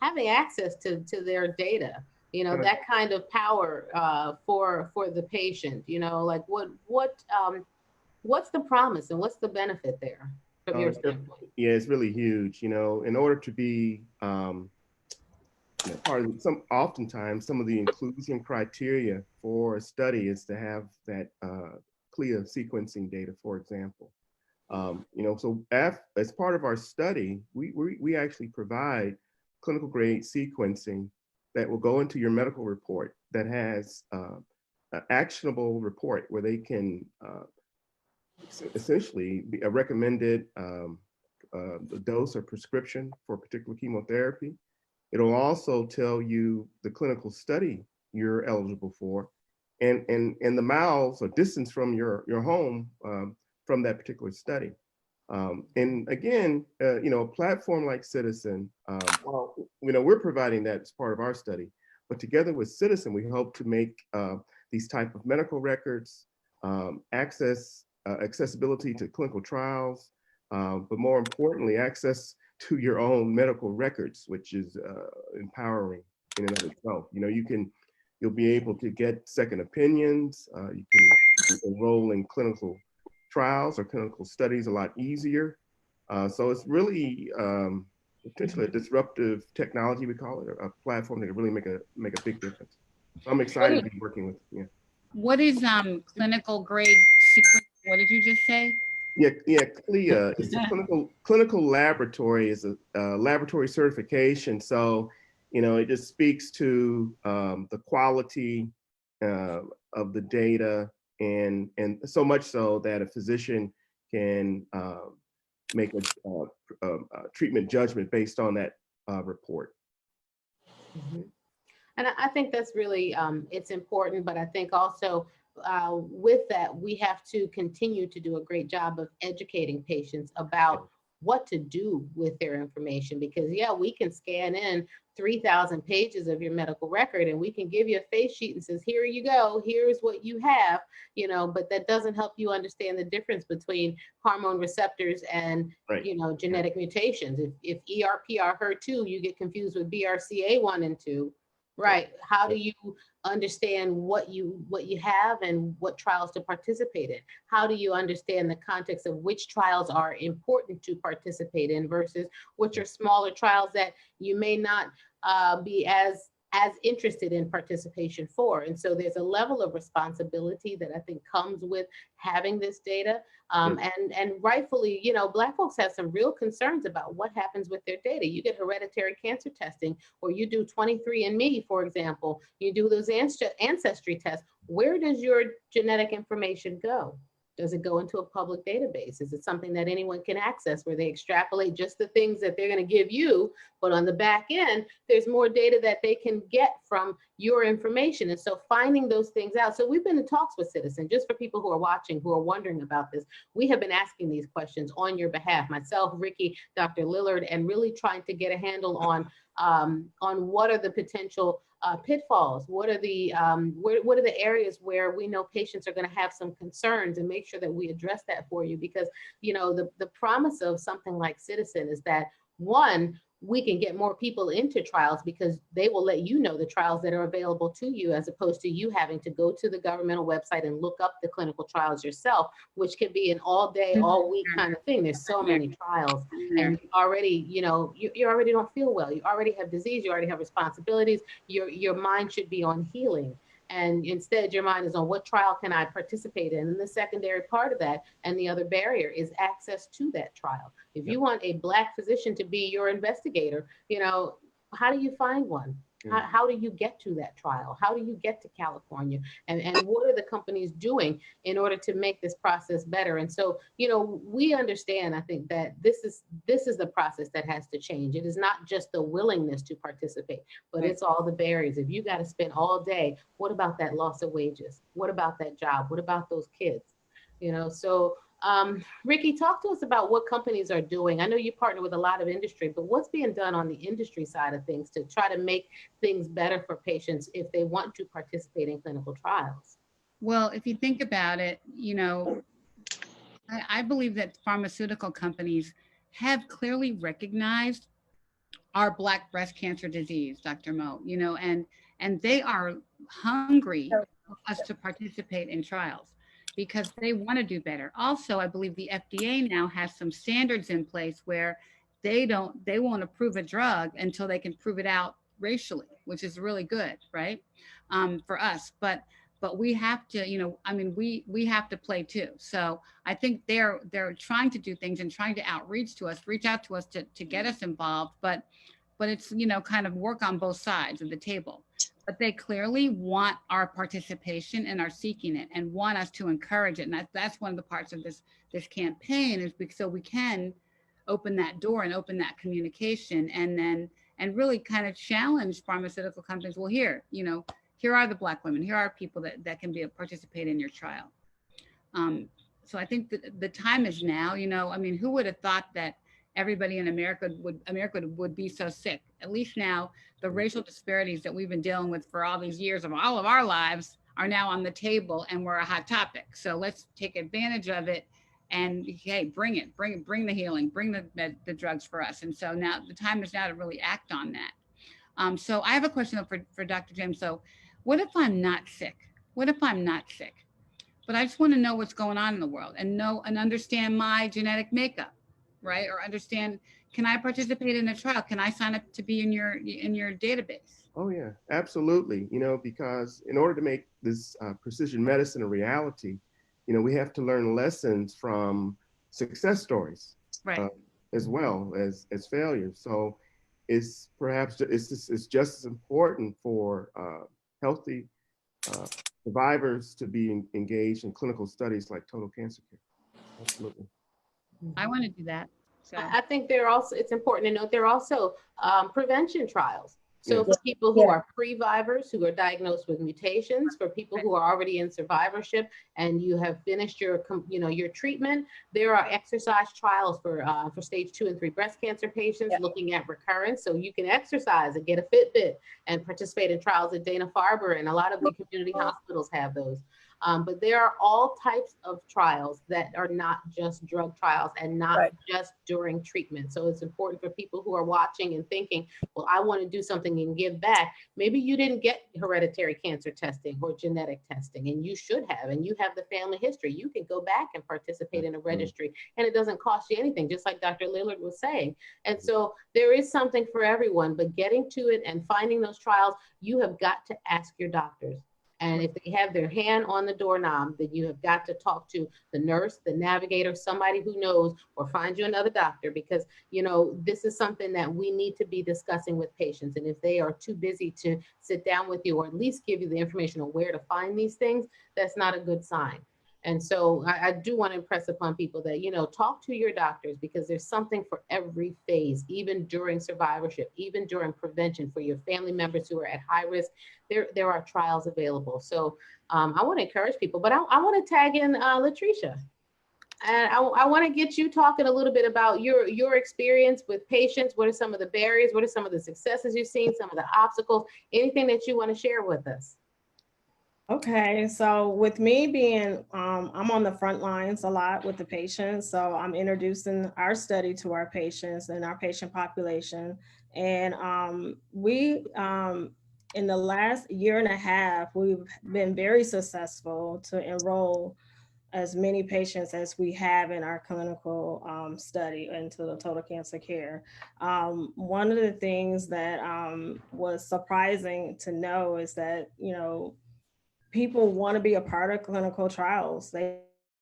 having access to their data. You know, that kind of power for the patient. You know, like what's the promise and what's the benefit there from your standpoint? Yeah, it's really huge. You know, in order to be part of oftentimes some of the inclusion criteria for a study is to have that CLIA sequencing data, for example. You know, so as part of our study, we actually provide clinical grade sequencing that will go into your medical report that has an actionable report where they can essentially be a recommended dose or prescription for a particular chemotherapy. It'll also tell you the clinical study you're eligible for, and the miles or distance from your home from that particular study. And again, you know, a platform like Citizen, well, you know, we're providing that as part of our study, but together with Citizen, we hope to make these type of medical records, accessibility to clinical trials, but more importantly, access to your own medical records, which is empowering in and of itself. You know, you'll be able to get second opinions. You can enroll in clinical trials or clinical studies a lot easier. So it's really potentially a disruptive technology, we call it, a platform that can really make a big difference. So I'm excited to be working with. Yeah. What is clinical grade sequence? What did you just say? Yeah, CLIA is a clinical laboratory, is a laboratory certification. So, you know, it just speaks to the quality of the data, and so much so that a physician can make a treatment judgment based on that report. Mm-hmm. And I think that's really, it's important, but I think also with that, we have to continue to do a great job of educating patients about what to do with their information, because yeah, we can scan in 3,000 pages of your medical record and we can give you a face sheet and says, here you go, here's what you have, you know, but that doesn't help you understand the difference between hormone receptors and, you know, genetic mutations. If ERPR HER2, you get confused with BRCA1 and 2. Right. How do you understand what you have and what trials to participate in? How do you understand the context of which trials are important to participate in versus which are smaller trials that you may not be as interested in participation for? And so there's a level of responsibility that I think comes with having this data. And rightfully, you know, Black folks have some real concerns about what happens with their data. You get hereditary cancer testing, or you do 23andMe, for example, you do those ancestry tests. Where does your genetic information go? Does it go into a public database? Is it something that anyone can access where they extrapolate just the things that they're going to give you, but on the back end, there's more data that they can get from your information? And so finding those things out. So we've been in talks with Citizen, just for people who are watching, who are wondering about this. We have been asking these questions on your behalf, myself, Ricky, Dr. Lillard, and really trying to get a handle on what are the potential pitfalls, what are the areas where we know patients are going to have some concerns, and make sure that we address that for you. Because, you know, the promise of something like Citizen is that, one, we can get more people into trials because they will let you know the trials that are available to you, as opposed to you having to go to the governmental website and look up the clinical trials yourself, which can be an all day, all week kind of thing. There's so many trials, and you already, you know, you already don't feel well. You already have disease. You already have responsibilities. Your mind should be on healing. And instead, your mind is on what trial can I participate in? And the secondary part of that, and the other barrier, is access to that trial. If you want a Black physician to be your investigator, you know, how do you find one? How do you get to that trial? How do you get to California? And what are the companies doing in order to make this process better? And so, you know, we understand, I think, that this is the process that has to change. It is not just the willingness to participate, but it's all the barriers. If you got to spend all day, what about that loss of wages? What about that job? What about those kids? You know, so Ricky, talk to us about what companies are doing. I know you partner with a lot of industry, but what's being done on the industry side of things to try to make things better for patients if they want to participate in clinical trials? Well, if you think about it, you know, I believe that pharmaceutical companies have clearly recognized our Black breast cancer disease, Dr. Mo, you know, and they are hungry for us to participate in trials, because they want to do better. Also, I believe the FDA now has some standards in place where they won't approve a drug until they can prove it out racially, which is really good, right? For us, but we have to, you know, I mean, we have to play too. So I think they're trying to do things and trying to reach out to us to get us involved, but it's, you know, kind of work on both sides of the table. But they clearly want our participation and are seeking it and want us to encourage it. And that's one of the parts of this campaign, is so we can open that door and open that communication, and really kind of challenge pharmaceutical companies. Well, here are the Black women, here are people that can participate in your trial. So I think that the time is now. You know, I mean, who would have thought that everybody in America would be so sick? At least now, the racial disparities that we've been dealing with for all these years of all of our lives are now on the table, and we're a hot topic. So let's take advantage of it, and hey, bring the healing, bring the drugs for us. And so now the time is now to really act on that. So I have a question for Dr. James. So what if I'm not sick? What if I'm not sick, but I just want to know what's going on in the world and understand my genetic makeup, right? Or understand, can I participate in a trial? Can I sign up to be in your database? Oh yeah, absolutely. You know, because in order to make this precision medicine a reality, you know, we have to learn lessons from success stories, right, as well as failures. So it's just as important for healthy survivors to be engaged in clinical studies like total cancer care. Absolutely. I want to do that. So I think it's important to note there are also prevention trials. So for people who are previvors, who are diagnosed with mutations, for people who are already in survivorship and you have finished your treatment, there are exercise trials for stage 2 and 3 breast cancer patients looking at recurrence. So you can exercise and get a Fitbit and participate in trials at Dana-Farber, and a lot of the community hospitals have those. But there are all types of trials that are not just drug trials and not just during treatment. So it's important for people who are watching and thinking, well, I want to do something and give back. Maybe you didn't get hereditary cancer testing or genetic testing, and you should have, and you have the family history. You can go back and participate in a registry, and it doesn't cost you anything, just like Dr. Lillard was saying. And so there is something for everyone, but getting to it and finding those trials, you have got to ask your doctors. And if they have their hand on the doorknob, then you have got to talk to the nurse, the navigator, somebody who knows, or find you another doctor, because, you know, this is something that we need to be discussing with patients. And if they are too busy to sit down with you or at least give you the information on where to find these things, that's not a good sign. And so I do want to impress upon people that, talk to your doctors, because there's something for every phase, even during survivorship, even during prevention for your family members who are at high risk. There are trials available. So I want to encourage people, but I want to tag in Latricia. And I want to get you talking a little bit about your experience with patients. What are some of the barriers? What are some of the successes you've seen? Some of the obstacles? Anything that you want to share with us? Okay, so with me being, I'm on the front lines a lot with the patients. So I'm introducing our study to our patients and our patient population. And in the last year and a half, we've been very successful to enroll as many patients as we have in our clinical study into the total cancer care. One of the things that was surprising to know is that, people want to be a part of clinical trials. They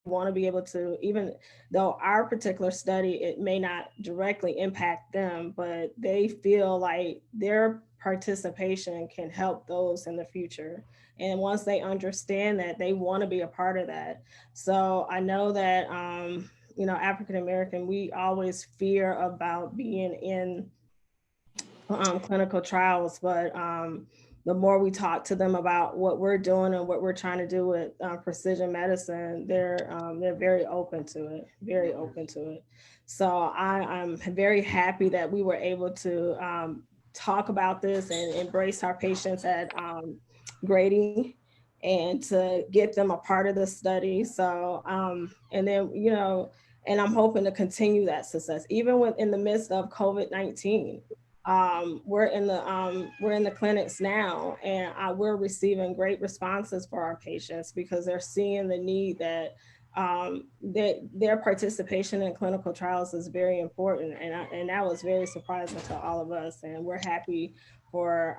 want to be able to, even though our particular study, it may not directly impact them, but they feel like their participation can help those in the future. And once they understand that, they want to be a part of that. So I know that, African American, we always fear about being in clinical trials, but the more we talk to them about what we're doing and what we're trying to do with precision medicine, they're very open to it, very open to it. So I'm very happy that we were able to talk about this and embrace our patients at Grady and to get them a part of the study. So, and then, and I'm hoping to continue that success, even in the midst of COVID-19. We're in the clinics now, and we're receiving great responses for our patients because they're seeing the need that their participation in clinical trials is very important, and that was very surprising to all of us. And we're happy for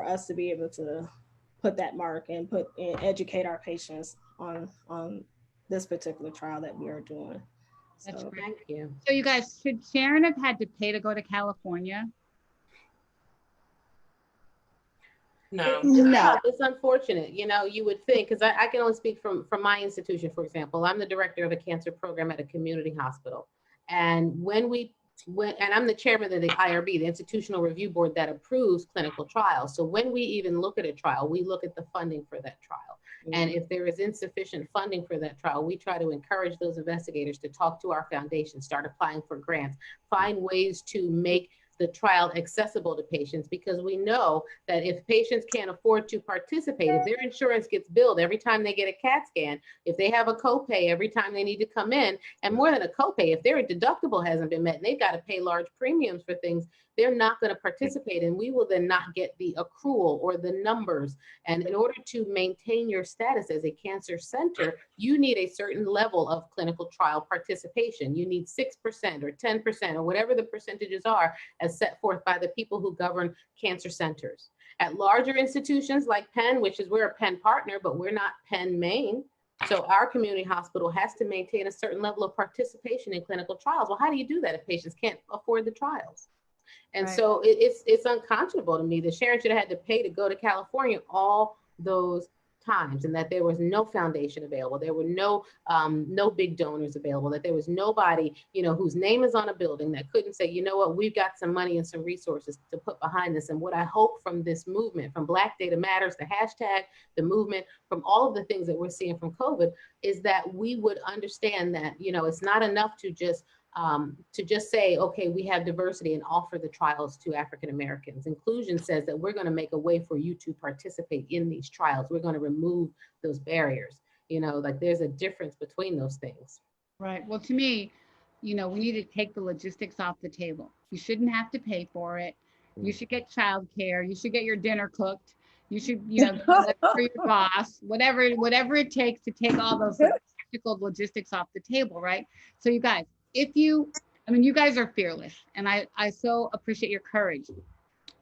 us to be able to put that mark and educate our patients on this particular trial that we are doing. That's So, great. Thank you. So you guys, should Sharon have had to pay to go to California? No. No. It's unfortunate. You would think, because I can only speak from my institution, for example. I'm the director of a cancer program at a community hospital. And and I'm the chairman of the IRB, the Institutional Review Board that approves clinical trials. So when we even look at a trial, we look at the funding for that trial. And if there is insufficient funding for that trial, we try to encourage those investigators to talk to our foundation, start applying for grants, find ways to make the trial accessible to patients, because we know that if patients can't afford to participate, if their insurance gets billed every time they get a CAT scan, if they have a copay every time they need to come in, and more than a copay, if their deductible hasn't been met and they've got to pay large premiums for things, they're not going to participate, and we will then not get the accrual or the numbers. And in order to maintain your status as a cancer center, you need a certain level of clinical trial participation. You need 6% or 10% or whatever the percentages are as set forth by the people who govern cancer centers. At larger institutions like Penn, which is we're a Penn partner, but we're not Penn Maine. So our community hospital has to maintain a certain level of participation in clinical trials. Well, how do you do that if patients can't afford the trials? And Right. so it's unconscionable to me that Sharon should have had to pay to go to California all those times, and that there was no foundation available. There were no big donors available, that there was nobody, whose name is on a building that couldn't say, you know what, we've got some money and some resources to put behind this. And what I hope from this movement, from Black Data Matters, the hashtag, the movement, from all of the things that we're seeing from COVID, is that we would understand that, it's not enough to just say, okay, we have diversity and offer the trials to African Americans. Inclusion says that we're going to make a way for you to participate in these trials. We're going to remove those barriers. Like there's a difference between those things. Right. Well, to me, we need to take the logistics off the table. You shouldn't have to pay for it. You should get childcare. You should get your dinner cooked. You should, for your boss, whatever it takes to take all those practical logistics off the table, right? So you guys, you guys are fearless, and I so appreciate your courage.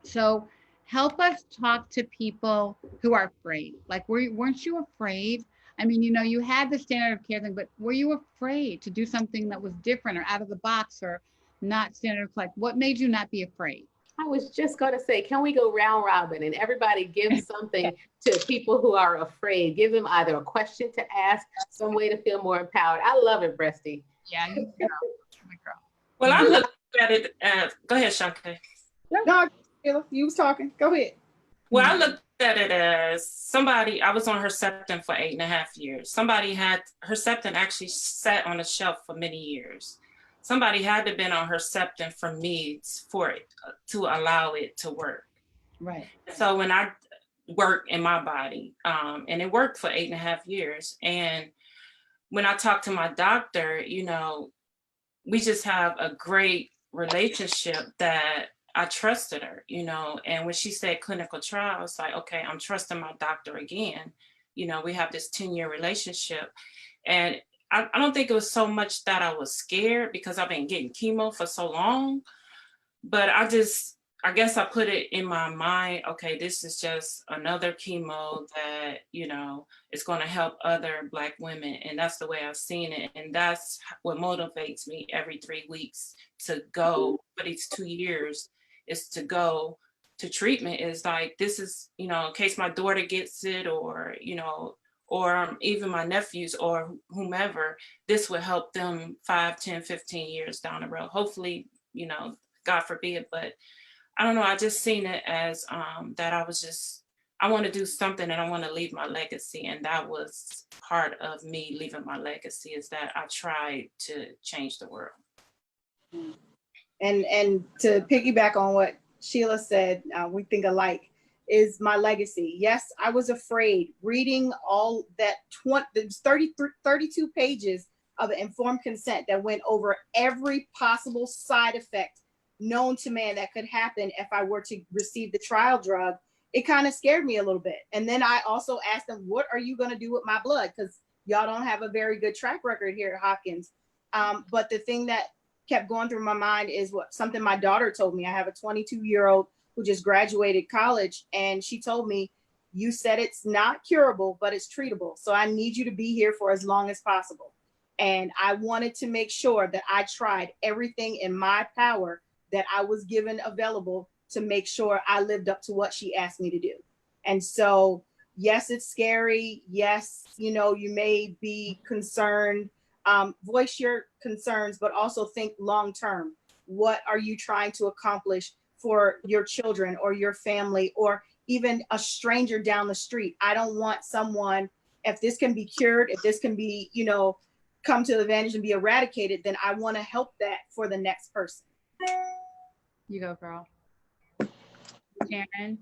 So help us talk to people who are afraid. Like, weren't you afraid? You had the standard of care thing, but were you afraid to do something that was different or out of the box or not standard of care? Like, what made you not be afraid? I was just going to say, can we go round robin and everybody give something to people who are afraid? Give them either a question to ask, some way to feel more empowered. I love it, Breasty. Yeah, you girl. Girl. Well, I look at it go ahead, Shantae. No, Sheila, you was talking. Go ahead. Well, I looked at it as somebody, I was on Herceptin for 8.5 years. Somebody had, Herceptin actually sat on a shelf for many years. Somebody had to been on Herceptin for me for it to allow it to work. Right. So when I work in my body, and it worked for 8.5 years. And when I talked to my doctor, you know, we just have a great relationship that I trusted her, you know, and when she said clinical trial, it's like, okay, I'm trusting my doctor again. You know, we have this 10-year relationship. And I don't think it was so much that I was scared because I've been getting chemo for so long, but I guess I put it in my mind, okay, this is just another chemo that, you know, is going to help other Black women. And that's the way I've seen it. And that's what motivates me every 3 weeks to go for these 2 years is to go to treatment. Is like, this is, you know, in case my daughter gets it or, you know, or even my nephews or whomever, this will help them 5, 10, 15 years down the road. Hopefully, you know, God forbid, but I don't know. I just seen it as that I want to do something and I want to leave my legacy. And that was part of me leaving my legacy, is that I tried to change the world. And to piggyback on what Sheila said, we think alike, is my legacy. Yes, I was afraid reading all that 32 pages of informed consent that went over every possible side effect known to man that could happen if I were to receive the trial drug. It kind of scared me a little bit. And then I also asked them, what are you going to do with my blood? Because y'all don't have a very good track record here at Hopkins. But the thing that kept going through my mind is something my daughter told me. I have a 22-year-old who just graduated college, and she told me, you said it's not curable, but it's treatable. So I need you to be here for as long as possible. And I wanted to make sure that I tried everything in my power that I was given available to make sure I lived up to what she asked me to do. And so, yes, it's scary. Yes, you know, you may be concerned. Voice your concerns, but also think long-term. What are you trying to accomplish for your children or your family or even a stranger down the street? I don't want someone, if this can be cured, if this can be, you know, come to advantage and be eradicated, then I want to help that for the next person. You go, girl. Sharon.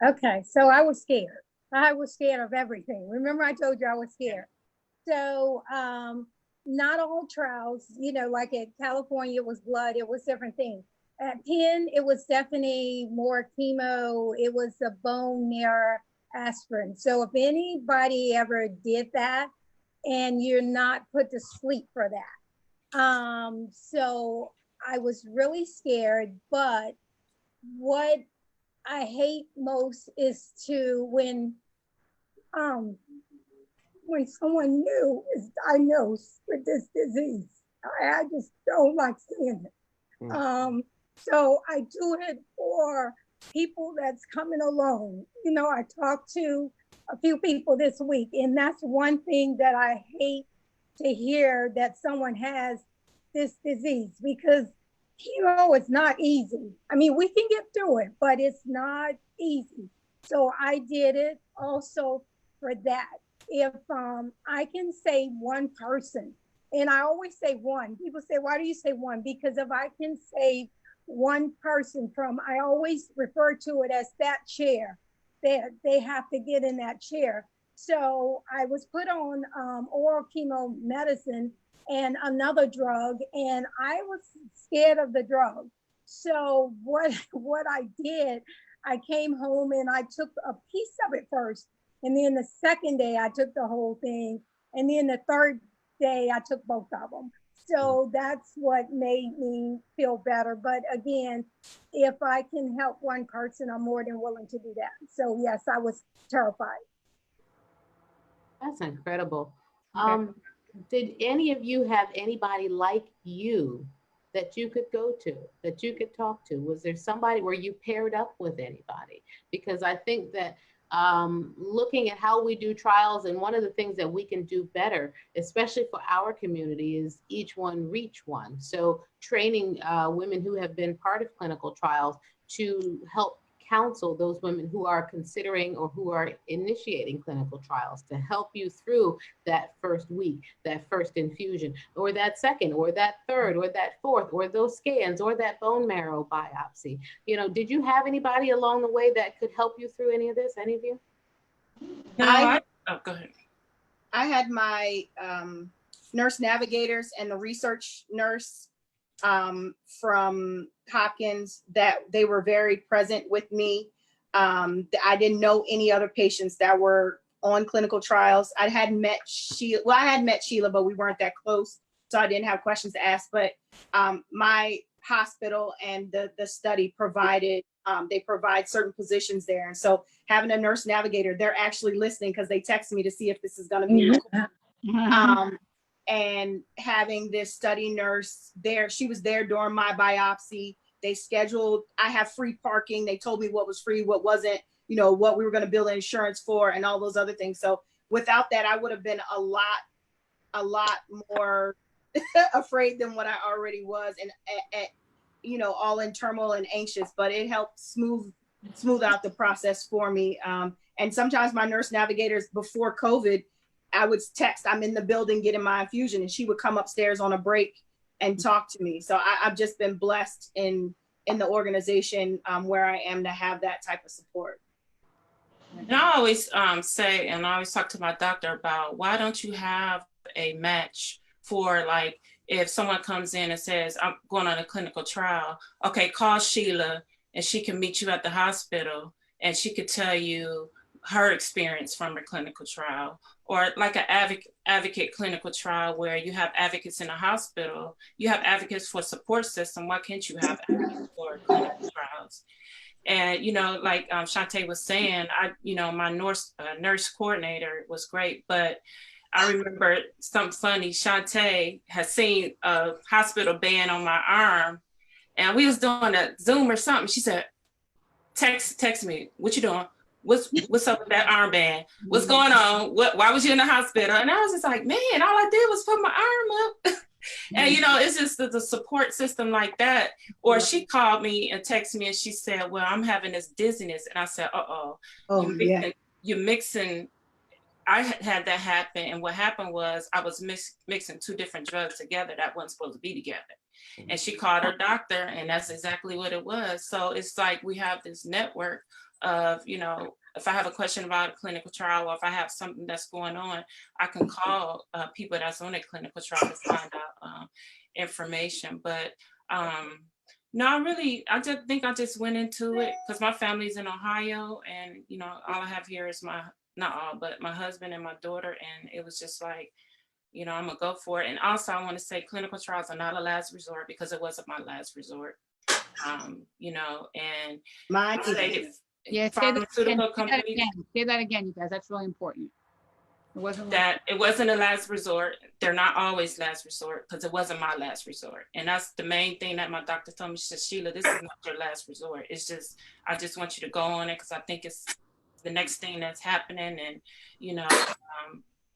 Okay, so I was scared. I was scared of everything. Remember I told you I was scared. So not all trials, you know, like at California it was blood, it was different things. At Penn, it was definitely more chemo. It was a bone marrow aspirin. So if anybody ever did that and you're not put to sleep for that. So I was really scared, but what I hate most is when someone new is diagnosed with this disease. I just don't like seeing it. So I do it for people that's coming alone. You know, I talked to a few people this week, and that's one thing that I hate to hear, that someone has this disease, because chemo is not easy. I mean, we can get through it, but it's not easy. So I did it also for that. If I can save one person, and I always say one, people say, why do you say one? Because if I can save one person from, I always refer to it as that chair, that they have to get in that chair. So I was put on oral chemo medicine and another drug, and I was scared of the drug. So what I did, I came home and I took a piece of it first. And then the second day I took the whole thing. And then the third day I took both of them. So that's what made me feel better. But again, if I can help one person, I'm more than willing to do that. So yes, I was terrified. That's incredible. Okay. Did any of you have anybody like you that you could go to, that you could talk to? Was there somebody, were you paired up with anybody? Because I think that looking at how we do trials, and one of the things that we can do better, especially for our community, is each one reach one. So training women who have been part of clinical trials to help counsel those women who are considering or who are initiating clinical trials, to help you through that first week, that first infusion, or that second, or that third, or that fourth, or those scans, or that bone marrow biopsy. You know, did you have anybody along the way that could help you through any of this, any of you? No, go ahead. I had my nurse navigators and the research nurse from Hopkins, that they were very present with me. I didn't know any other patients that were on clinical trials. I hadn't met Sheila. Well, I had met Sheila, but we weren't that close, so I didn't have questions to ask. But my hospital and the study provided, they provide certain positions there. And so having a nurse navigator, they're actually listening because they text me to see if this is going to be and having this study nurse there, she was there during my biopsy. They scheduled, I have free parking. They told me what was free, what wasn't, you know, what we were going to bill insurance for and all those other things. So without that, I would have been a lot more afraid than what I already was, and you know, all in turmoil and anxious, but it helped smooth out the process for me. And sometimes my nurse navigators before COVID, I would text, I'm in the building getting my infusion, and she would come upstairs on a break and talk to me. So I've just been blessed in the organization where I am to have that type of support. And I always say, and I always talk to my doctor about, why don't you have a match for, like, if someone comes in and says, I'm going on a clinical trial, okay, call Sheila and she can meet you at the hospital and she could tell you her experience from her clinical trial. Or like an advocate clinical trial where you have advocates in a hospital, you have advocates for support system. Why can't you have advocates for clinical trials? And, you know, like Shantae was saying, my nurse coordinator was great, but I remember something funny. Shantae had seen a hospital band on my arm, and we was doing a Zoom or something. She said, text me, what you doing? What's up with that armband? What's going on? Why was you in the hospital? And I was just like, man, all I did was put my arm up. And, you know, it's just the support system like that. Or she called me and texted me and she said, well, I'm having this dizziness. And I said, you're mixing. I had that happen. And what happened was I was mixing two different drugs together that weren't supposed to be together. And she called her doctor, and that's exactly what it was. So it's like we have this network of, you know, if I have a question about a clinical trial, or if I have something that's going on, I can call people that's on a clinical trial to find out information. But no, I just think I just went into it because my family's in Ohio, and, you know, all I have here is not all, but my husband and my daughter. And it was just like, you know, I'm gonna go for it. And also I want to say clinical trials are not a last resort, because it wasn't my last resort. You know, and mine yeah, say that again, you guys. That's really important. It wasn't a last resort. They're not always last resort, because it wasn't my last resort. And that's the main thing that my doctor told me. She said, Sheila, this is not your last resort. It's just, I just want you to go on it because I think it's the next thing that's happening. And, you know,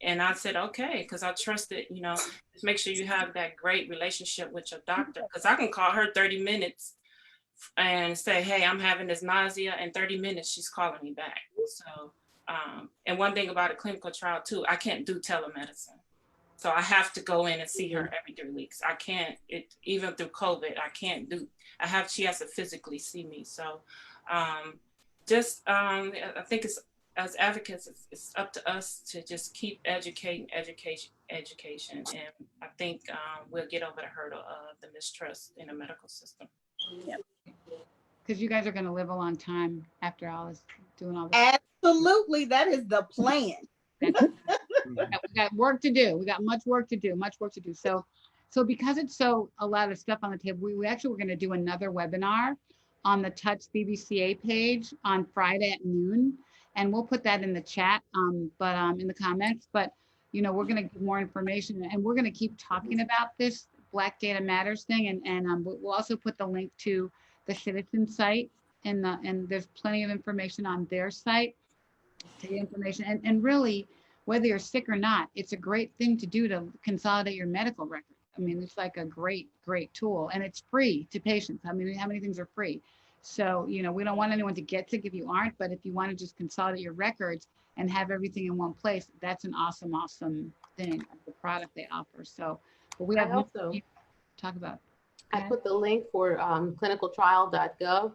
and I said, okay, because I trust it, you know, just make sure you have that great relationship with your doctor, because I can call her 30 minutes and say, hey, I'm having this nausea, and 30 minutes she's calling me back. So, and one thing about a clinical trial too, I can't do telemedicine. So I have to go in and see her every 3 weeks. I can't, even through COVID, she has to physically see me. So I think it's, as advocates, it's up to us to just keep educating. And I think we'll get over the hurdle of the mistrust in the medical system. Yep. Because you guys are going to live a long time after all is doing all this. Absolutely, that is the plan. We got work to do. We got much work to do. So because it's a lot of stuff on the table, we actually were going to do another webinar on the Touch BBCA page on Friday at noon. And we'll put that in the chat, in the comments. But, you know, we're going to give more information, and we're going to keep talking about this Black Data Matters thing, and we'll also put the link to the Citizen site, and there's plenty of information on their site to get information. And really, whether you're sick or not, it's a great thing to do to consolidate your medical record. I mean, it's like a great tool, and it's free to patients. I mean, how many things are free? So, you know, we don't want anyone to get sick if you aren't, but if you want to just consolidate your records and have everything in one place, that's an awesome thing, the product they offer. So, but we have I also talk about. I put the link for clinicaltrial.gov.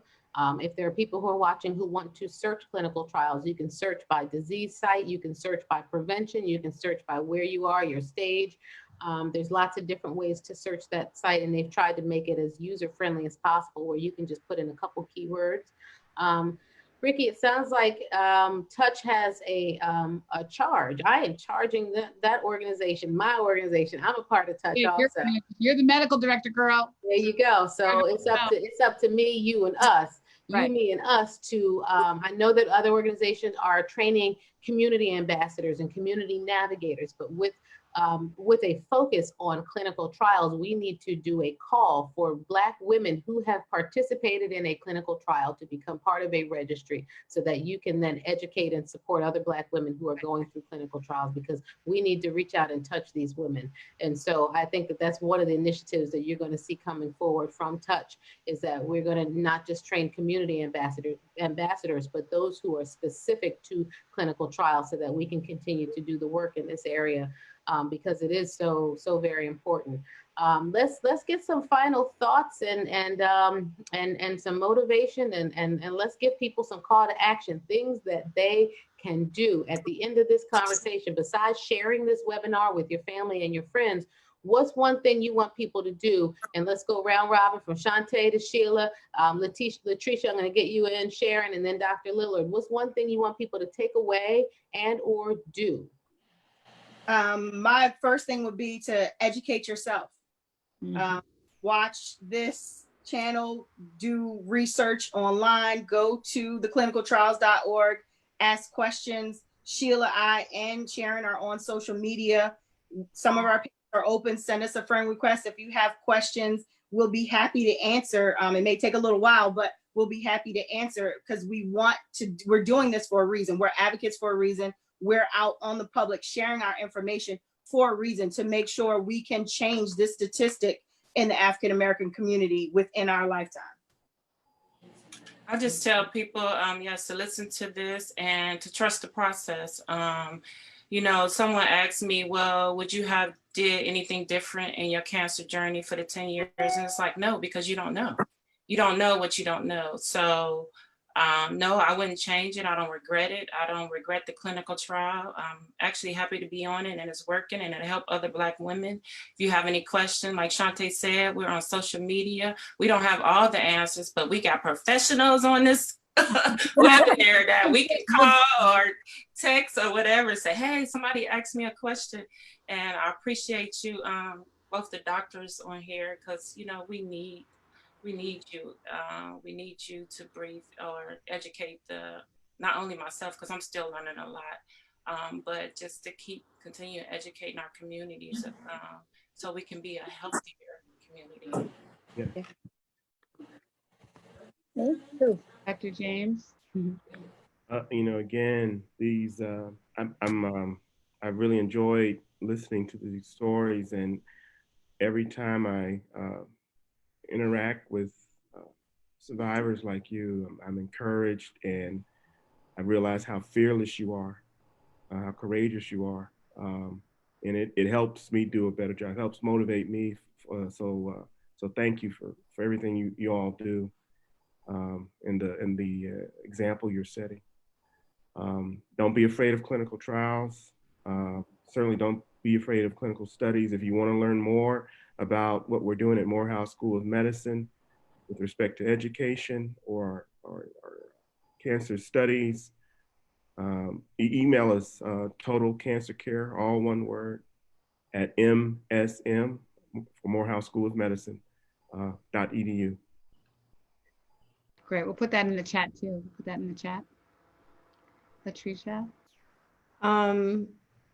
If there are people who are watching who want to search clinical trials, you can search by disease site, you can search by prevention, you can search by where you are, your stage. There's lots of different ways to search that site, and they've tried to make it as user-friendly as possible, where you can just put in a couple keywords. Ricky, it sounds like Touch has a charge. I am charging that organization, my organization. I'm a part of Touch also. You're the medical director, girl. There you go. So it's up to me, you, and us. Right. You, me, and us to. I know that other organizations are training community ambassadors and community navigators, but with a focus on clinical trials, we need to do a call for Black women who have participated in a clinical trial to become part of a registry, so that you can then educate and support other Black women who are going through clinical trials, because we need to reach out and touch these women. And so I think that that's one of the initiatives that you're going to see coming forward from Touch, is that we're going to not just train community ambassadors, but those who are specific to clinical trials, so that we can continue to do the work in this area. Because it is so very important. Let's get some final thoughts and some motivation, and let's give people some call to action, things that they can do at the end of this conversation. Besides sharing this webinar with your family and your friends, what's one thing you want people to do? And let's go round robin from Shantae to Sheila, Latricia, I'm going to get you in, Sharon, and then Dr. Lillard. What's one thing you want people to take away and or do? My first thing would be to educate yourself. Watch this channel, do research online, go to theclinicaltrials.org, ask questions. Sheila, I, and Sharon are on social media. Some of our pages are open. Send us a friend request. If you have questions, we'll be happy to answer. It may take a little while, but we'll be happy to answer, because we're doing this for a reason. We're advocates for a reason. We're out on the public sharing our information for a reason, to make sure we can change this statistic in the African-American community within our lifetime. I just tell people, yes, to listen to this and to trust the process. You know, someone asked me, well, would you have did anything different in your cancer journey for the 10 years? And it's like, no, because you don't know. You don't know what you don't know. So no, I wouldn't change it. I don't regret it. I don't regret the clinical trial. I'm actually happy to be on it, and it's working, and it'll help other Black women. If you have any questions, like Shantae said, we're on social media. We don't have all the answers, but we got professionals on this webinar that we can call or text or whatever, say, hey, somebody asked me a question. And I appreciate you, both the doctors on here, because, you know, we need you. We need you to brief or educate not only myself, because I'm still learning a lot, but just to continue educating our communities, so we can be a healthier community. Yeah. Dr. James. You know, again, these I really enjoyed listening to these stories, and every time I interact with survivors like you, I'm encouraged, and I realize how fearless you are, how courageous you are, and it helps me do a better job. It helps motivate me. So thank you for everything you all do, and the example you're setting. Don't be afraid of clinical trials. Certainly don't be afraid of clinical studies. If you want to learn more about what we're doing at Morehouse School of Medicine with respect to education or cancer studies, email us, Total Cancer Care, all one word, at MSM, for Morehouse School of Medicine, .edu. Great, we'll put that in the chat too. Put that in the chat. Latricia?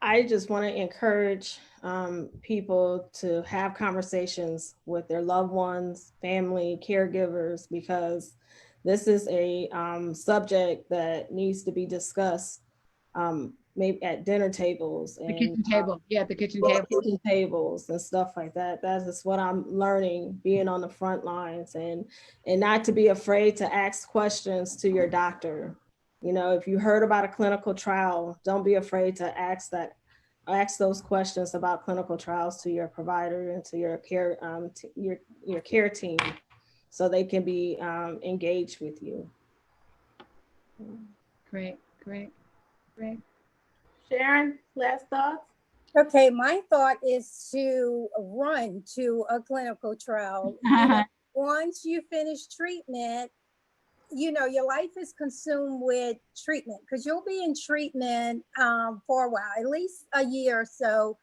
I just want to encourage people to have conversations with their loved ones, family, caregivers, because this is a subject that needs to be discussed maybe at dinner tables The and kitchen table. Yeah, the kitchen table. kitchen tables and stuff like that. That is what I'm learning being on the front lines, and not to be afraid to ask questions to your doctor. You know, if you heard about a clinical trial, don't be afraid to ask those questions about clinical trials to your provider and to your care your care team, so they can be engaged with you. Great. Sharon, last thoughts? Okay, my thought is to run to a clinical trial. You know, once you finish treatment, you know, your life is consumed with treatment, because you'll be in treatment for a while, at least a year or so,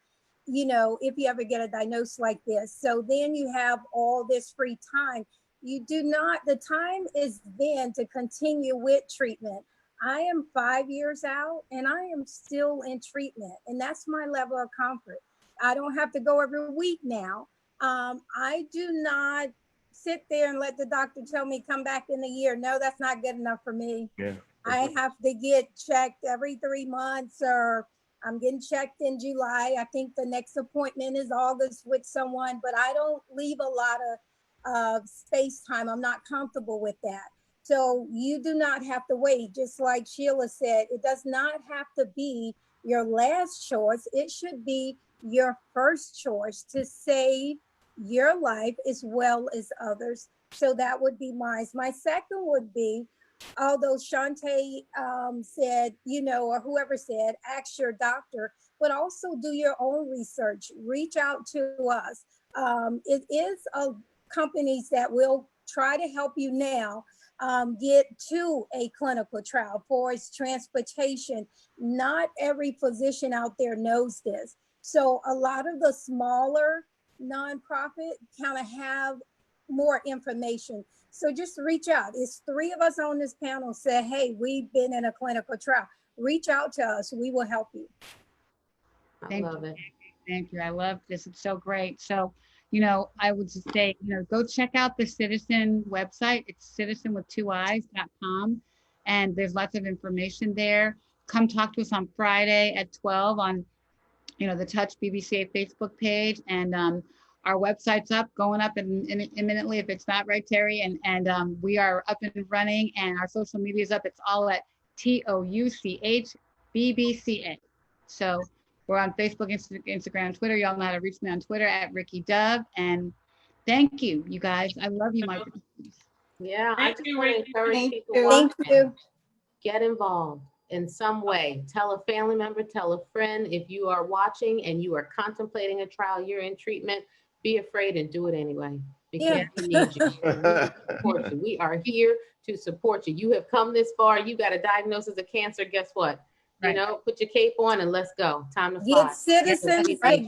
you know, if you ever get a diagnosis like this. So then you have all this free time. The time is then to continue with treatment. I am 5 years out and I am still in treatment, and that's my level of comfort. I don't have to go every week now. I do not sit there and let the doctor tell me come back in a year. No, that's not good enough for me. Yeah. I have to get checked every 3 months, or I'm getting checked in July. I think the next appointment is August with someone, but I don't leave a lot of space time. I'm not comfortable with that. So you do not have to wait. Just like Sheila said, it does not have to be your last choice. It should be your first choice to save your life as well as others. So that would be mine. My second would be, although Shantae said, you know, or whoever said, ask your doctor, but also do your own research. Reach out to us. It is companies that will try to help you now get to a clinical trial for its transportation. Not every physician out there knows this. So a lot of the smaller nonprofit kind of have more information. So just reach out. It's 3 of us on this panel said, hey, we've been in a clinical trial. Reach out to us. We will help you. I love it. Thank you. I love this. It's so great. So, you know, I would just say, you know, go check out the Citizen website. It's citizenwith2eyes.com. And there's lots of information there. Come talk to us on Friday at 12 on, you know, the Touch BBCA Facebook page. And our website's up, going up imminently if it's not right, Terry. And we are up and running, and our social media is up. It's all at TOUCH BBCA. So we're on Facebook, Instagram, Twitter. Y'all know how to reach me on Twitter at Ricky Dove. And thank you, you guys. I love you, my friends. Yeah, I Thank just you, want to Ricky. encourage Thank people you. watching, Thank you. get involved in some way. Tell a family member, tell a friend. If you are watching and you are contemplating a trial, you're in treatment, be afraid and do it anyway, because Yeah. we need you. We support you. We are here to support you. You have come this far. You got a diagnosis of cancer. Guess what? You Right. know, put your cape on and let's go. Time to fly. Get citizens to Right.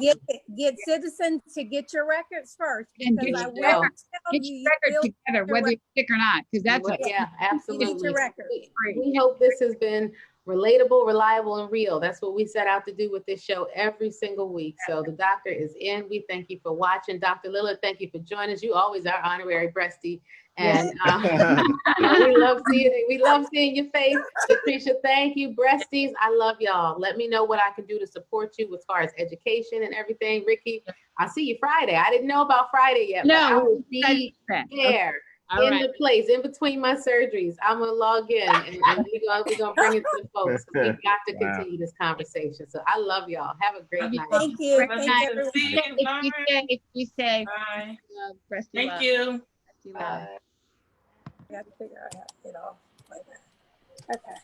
get citizens to get your records first, And because get I your will record- tell Get you, your you record will together, your whether you're sick or not, because that's Well, yeah, get absolutely. your record. We hope this has been relatable, reliable, and real. That's what we set out to do with this show every single week. So the doctor is in. We thank you for watching. Dr. Lillard, thank you for joining us. You always are honorary breastie. And we love seeing your face. Latricia, thank you. Breasties, I love y'all. Let me know what I can do to support you as far as education and everything. Ricky, I'll see you Friday. I didn't know about Friday yet, but I will be there. All In right. the place, in between my surgeries, I'm gonna log in and we're gonna bring it to the folks. We've got to continue this conversation. So I love y'all. Have a great night. Thank you. Love Thank you. everyone. See you. If you say, Bye. breasty Thank love. you. Breasty love. I got to figure out how to get off like that. Okay.